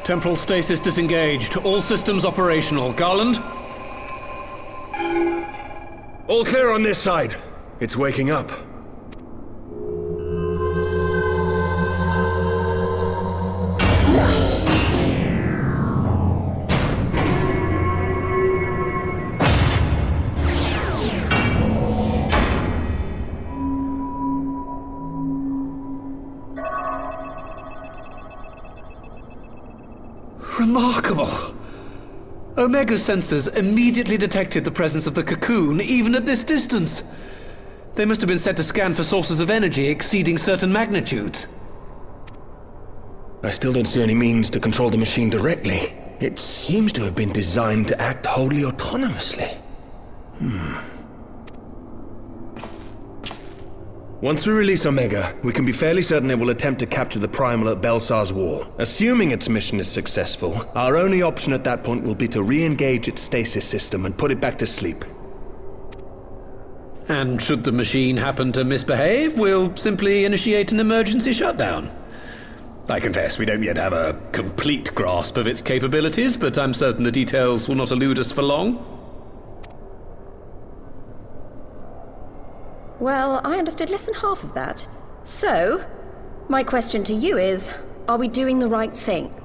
Temporal stasis disengaged. All systems operational. Garland? All clear on this side. It's waking up. Remarkable! Omega sensors immediately detected the presence of the cocoon, even at this distance. They must have been set to scan for sources of energy exceeding certain magnitudes. I still don't see any means to control the machine directly. It seems to have been designed to act wholly autonomously. Once we release Omega, we can be fairly certain it will attempt to capture the primal at Baelsar's wall. Assuming its mission is successful, our only option at that point will be to re-engage its stasis system and put it back to sleep. And should the machine happen to misbehave, we'll simply initiate an emergency shutdown. I confess we don't yet have a complete grasp of its capabilities, but I'm certain the details will not elude us for long. Well, I understood less than half of that. So, my question to you is, are we doing the right thing?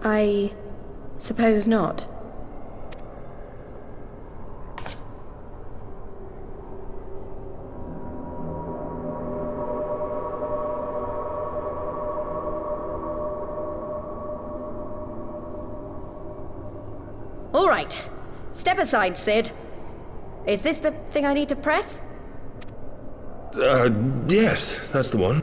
I suppose not. All right. Step aside, Sid. Is this the thing I need to press? Yes, that's the one.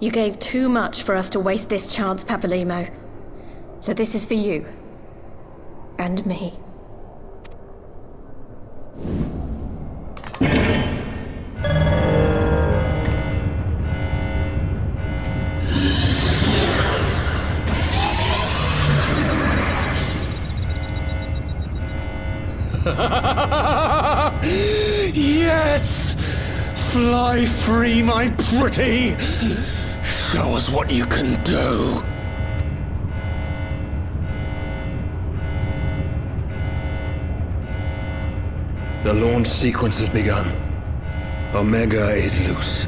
You gave too much for us to waste this chance, Papalymo. So this is for you. And me. Yes! Fly free, my pretty! Show us what you can do! The launch sequence has begun. Omega is loose.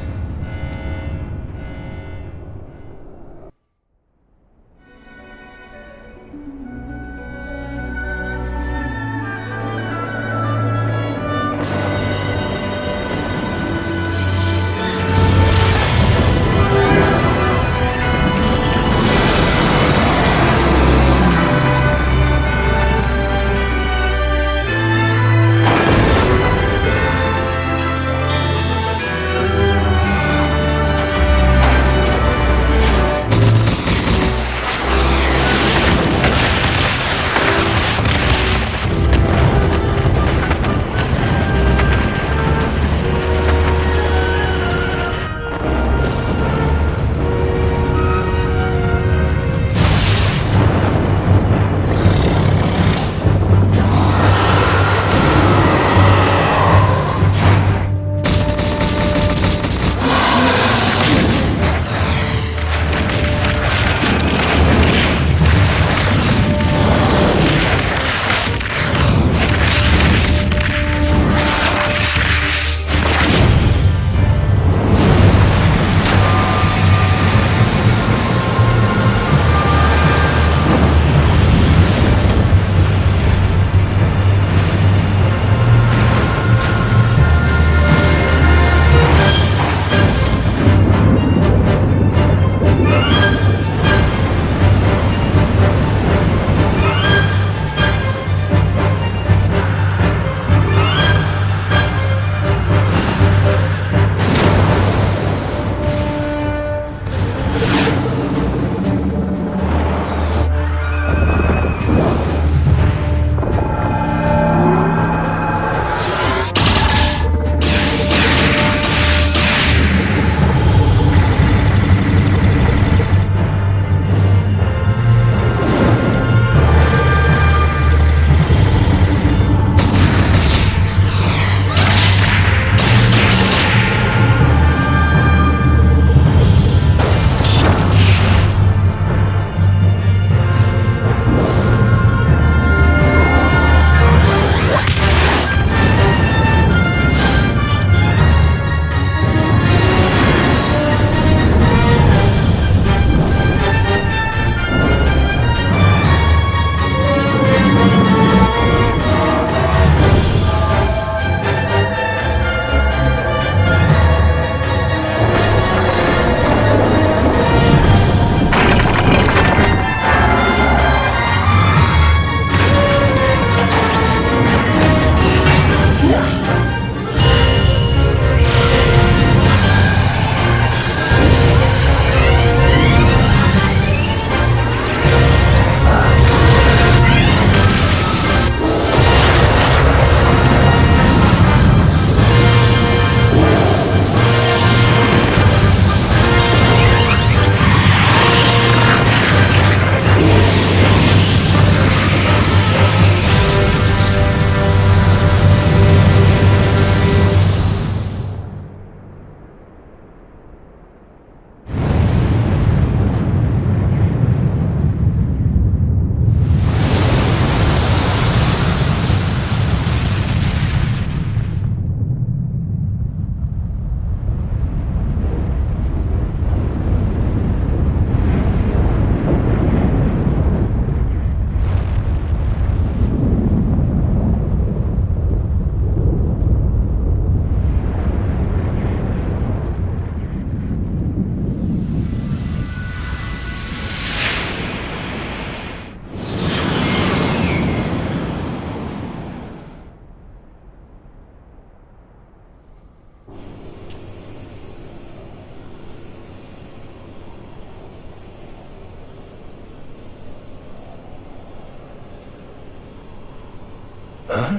Huh?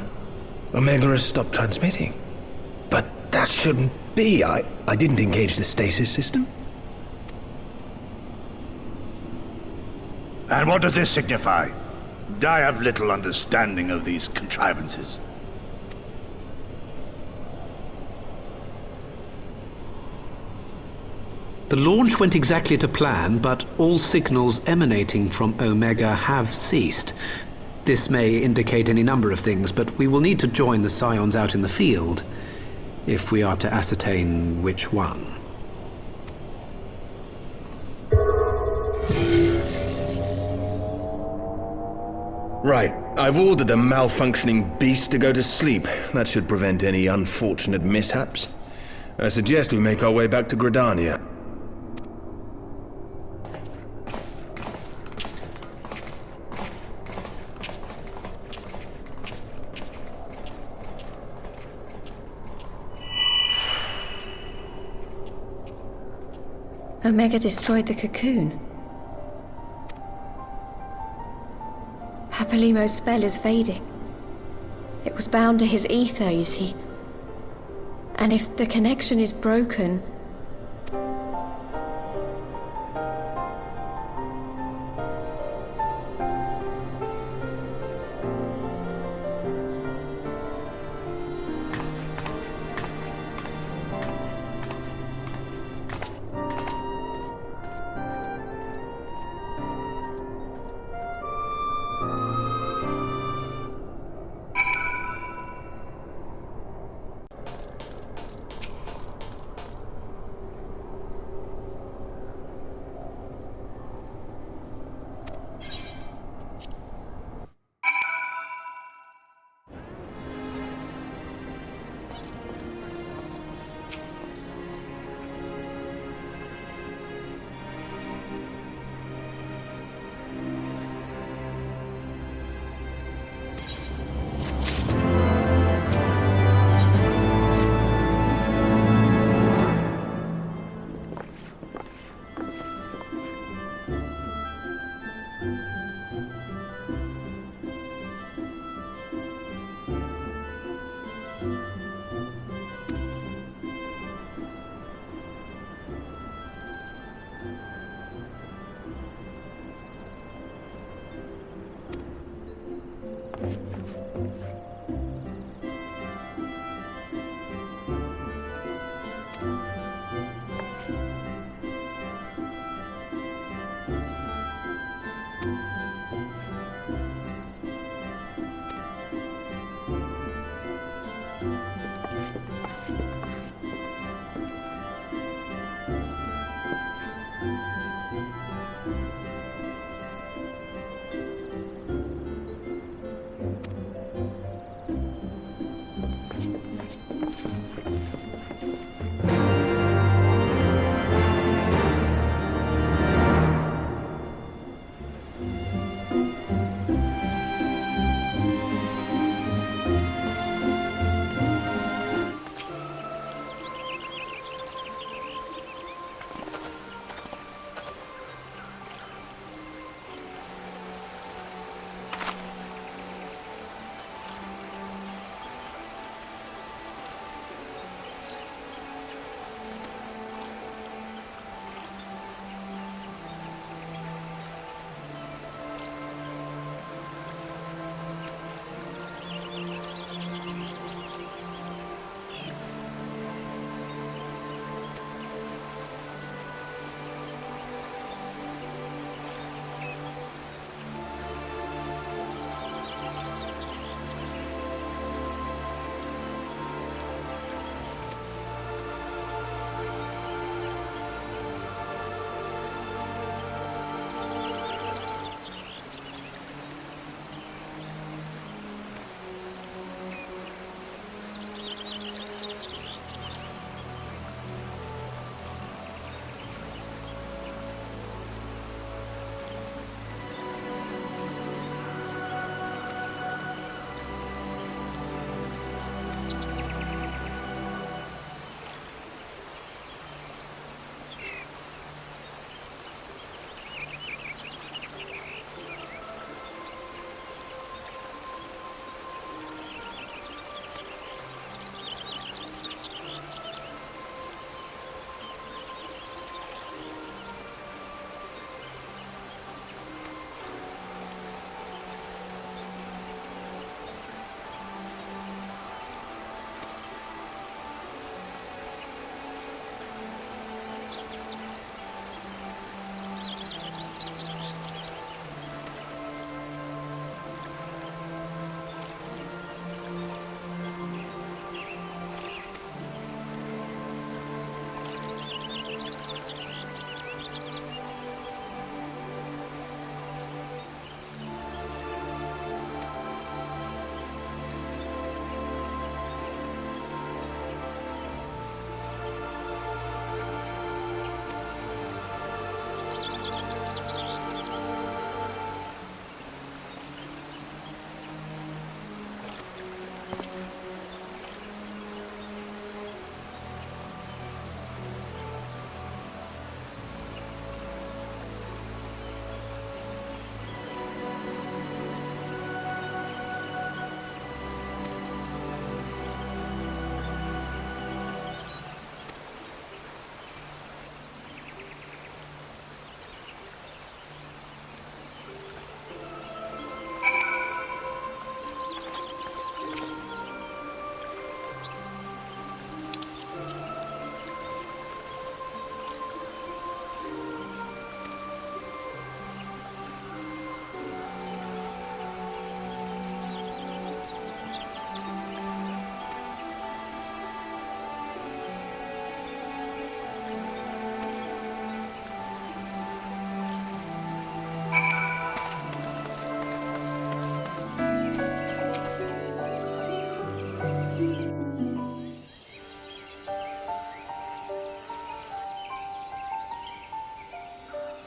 Omega has stopped transmitting. But that shouldn't be. I didn't engage the stasis system. And what does this signify? I have little understanding of these contrivances. The launch went exactly to plan, but all signals emanating from Omega have ceased. This may indicate any number of things, but we will need to join the Scions out in the field if we are to ascertain which one. Right. I've ordered a malfunctioning beast to go to sleep. That should prevent any unfortunate mishaps. I suggest we make our way back to Gridania. Omega destroyed the cocoon. Papalymo's spell is fading. It was bound to his ether, you see. And if the connection is broken...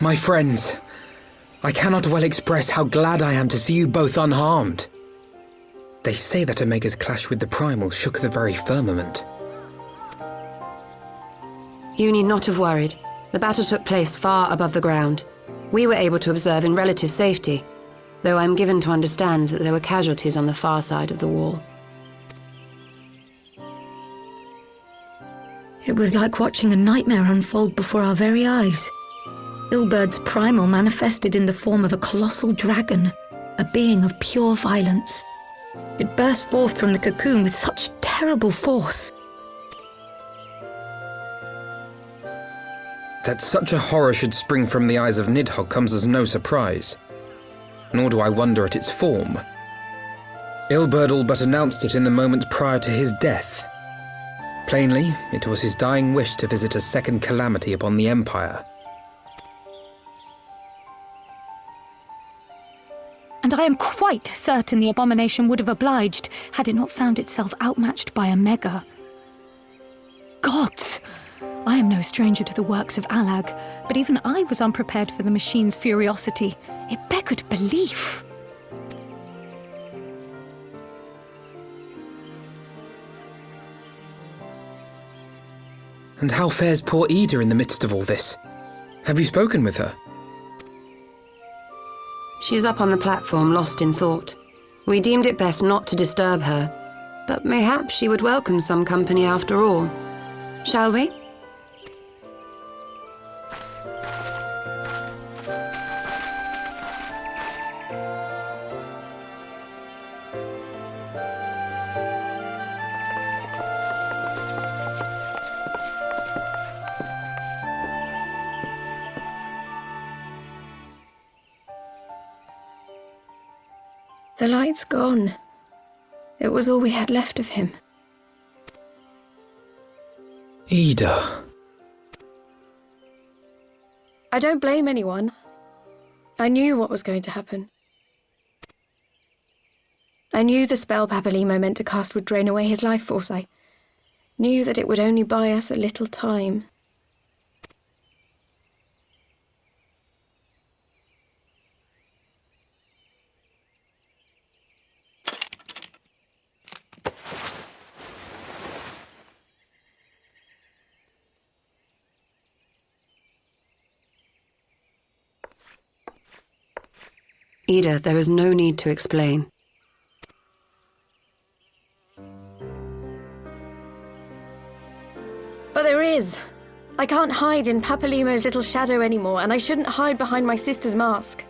My friends, I cannot well express how glad I am to see you both unharmed. They say that Omega's clash with the primal shook the very firmament. You need not have worried. The battle took place far above the ground. We were able to observe in relative safety, though I'm given to understand that there were casualties on the far side of the wall. It was like watching a nightmare unfold before our very eyes. Ilberd's primal manifested in the form of a colossal dragon, a being of pure violence. It burst forth from the cocoon with such terrible force. That such a horror should spring from the eyes of Nidhogg comes as no surprise. Nor do I wonder at its form. Ilberd all but announced it in the moment prior to his death. Plainly, it was his dying wish to visit a second calamity upon the Empire. And I am quite certain the abomination would have obliged had it not found itself outmatched by Omega. Gods! I am no stranger to the works of Allag, but even I was unprepared for the machine's furiosity. It beggared belief. And how fares poor Ida in the midst of all this? Have you spoken with her? She's up on the platform, lost in thought. We deemed it best not to disturb her, but mayhaps she would welcome some company after all. Shall we? The light's gone. It was all we had left of him. Ida. I don't blame anyone. I knew what was going to happen. I knew the spell Papalymo meant to cast would drain away his life force. I knew that it would only buy us a little time. Ida, there is no need to explain. But there is. I can't hide in Papalymo's little shadow anymore, and I shouldn't hide behind my sister's mask.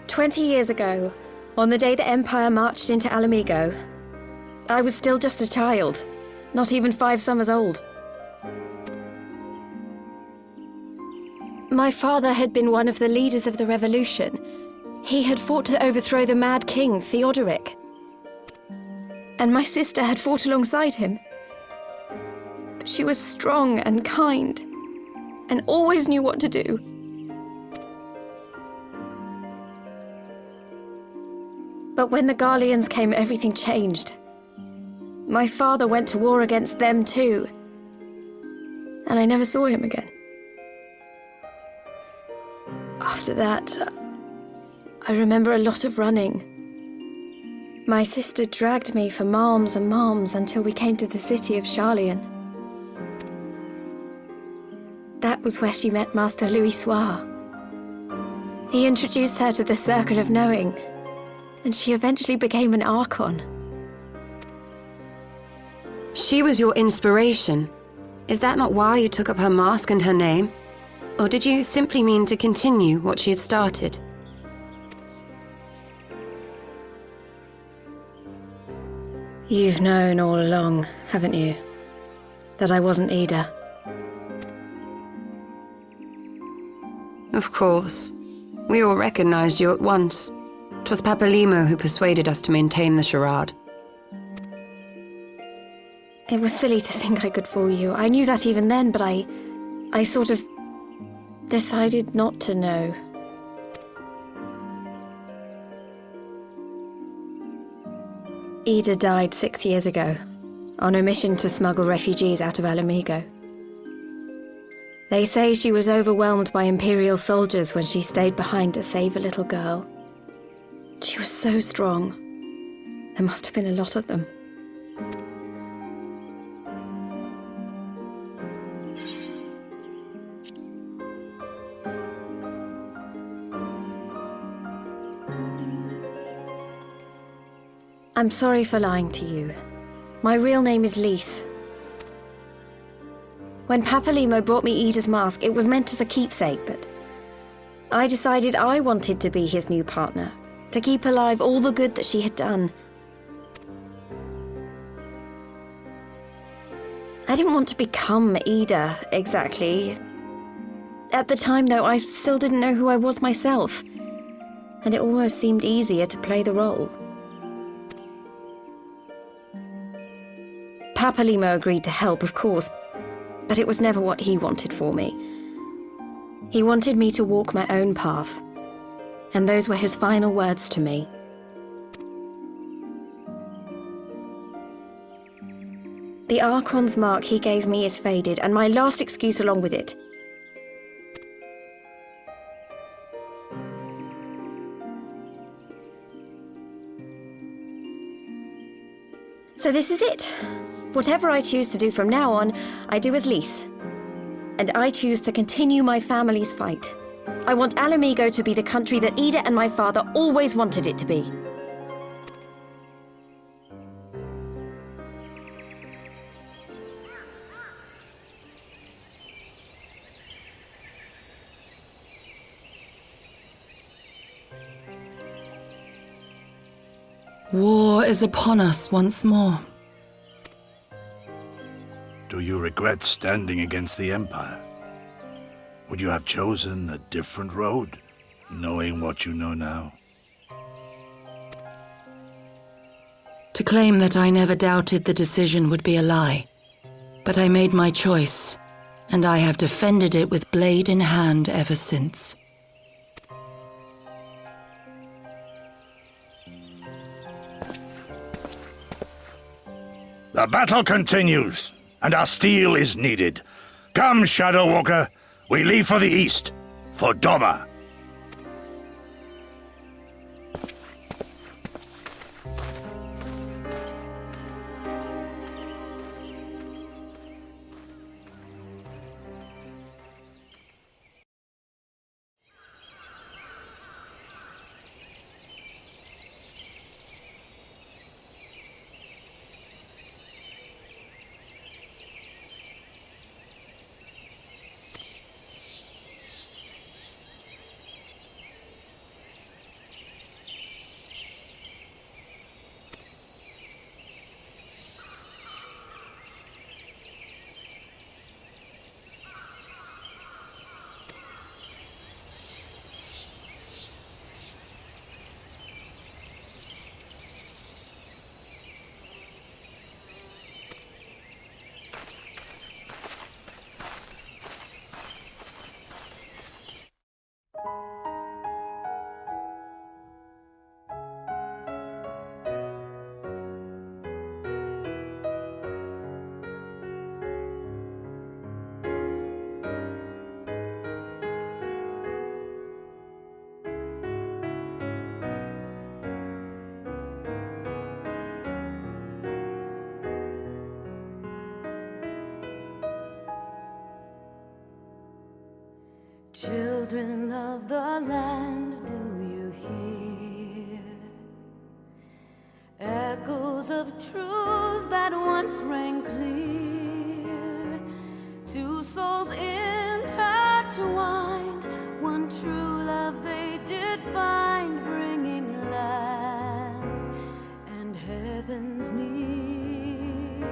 20 years ago, on the day the Empire marched into Alamigo, I was still just a child, not even 5 summers old. My father had been one of the leaders of the revolution. He had fought to overthrow the Mad King, Theodoric. And my sister had fought alongside him. But she was strong and kind, and always knew what to do. But when the Garleans came, everything changed. My father went to war against them too, and I never saw him again. After that, I remember a lot of running. My sister dragged me for malms and malms until we came to the city of Sharlayan. That was where she met Master Louisoix. He introduced her to the Circle of Knowing, and she eventually became an Archon. She was your inspiration. Is that not why you took up her mask and her name? Or did you simply mean to continue what she had started? You've known all along, haven't you? That I wasn't Ida. Of course. We all recognized you at once. 'Twas Papalymo who persuaded us to maintain the charade. It was silly to think I could fool you. I knew that even then, but I sort of decided not to know. Ida died 6 years ago, on a mission to smuggle refugees out of Alamigo. They say she was overwhelmed by Imperial soldiers when she stayed behind to save a little girl. She was so strong. There must have been a lot of them. I'm sorry for lying to you. My real name is Lys. When Papalymo brought me Ida's mask, it was meant as a keepsake, but I decided I wanted to be his new partner, to keep alive all the good that she had done. I didn't want to become Ida, exactly. At the time, though, I still didn't know who I was myself, and it almost seemed easier to play the role. Papalymo agreed to help, of course, but it was never what he wanted for me. He wanted me to walk my own path, and those were his final words to me. The Archon's mark he gave me is faded, and my last excuse along with it. So this is it. Whatever I choose to do from now on, I do as Lys. And I choose to continue my family's fight. I want Ala Mhigo to be the country that Ida and my father always wanted it to be. War is upon us once more. Do you regret standing against the Empire? Would you have chosen a different road, knowing what you know now? To claim that I never doubted the decision would be a lie. But I made my choice, and I have defended it with blade in hand ever since. The battle continues, and our steel is needed. Come, Shadow Walker, we leave for the east, for Doma. Children of the land, do you hear echoes of truths that once rang clear? Two souls intertwined, one true love they did find, bringing land and heavens near.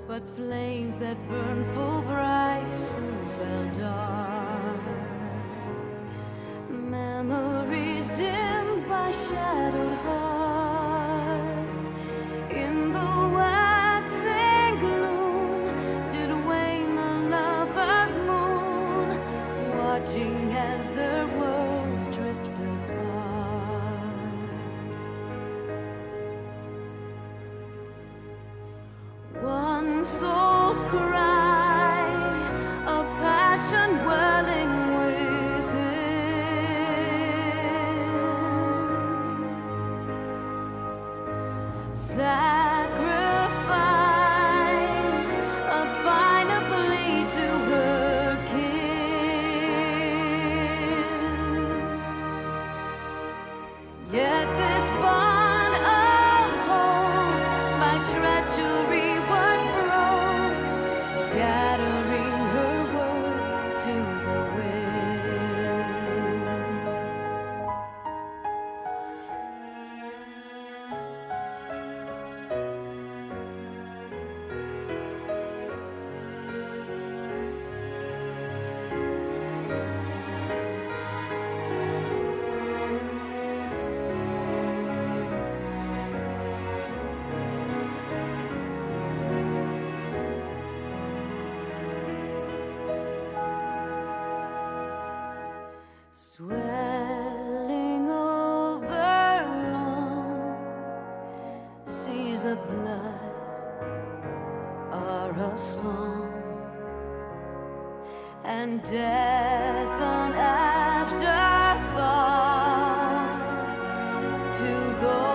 But flames that burned full bright soon fell dark. Memories dimmed by shadowed hearts. In the waxing gloom did wane the lover's moon, watching as their worlds drift apart. One soul's cry, a passion swelling over long seas of blood are a song, and death an afterthought to those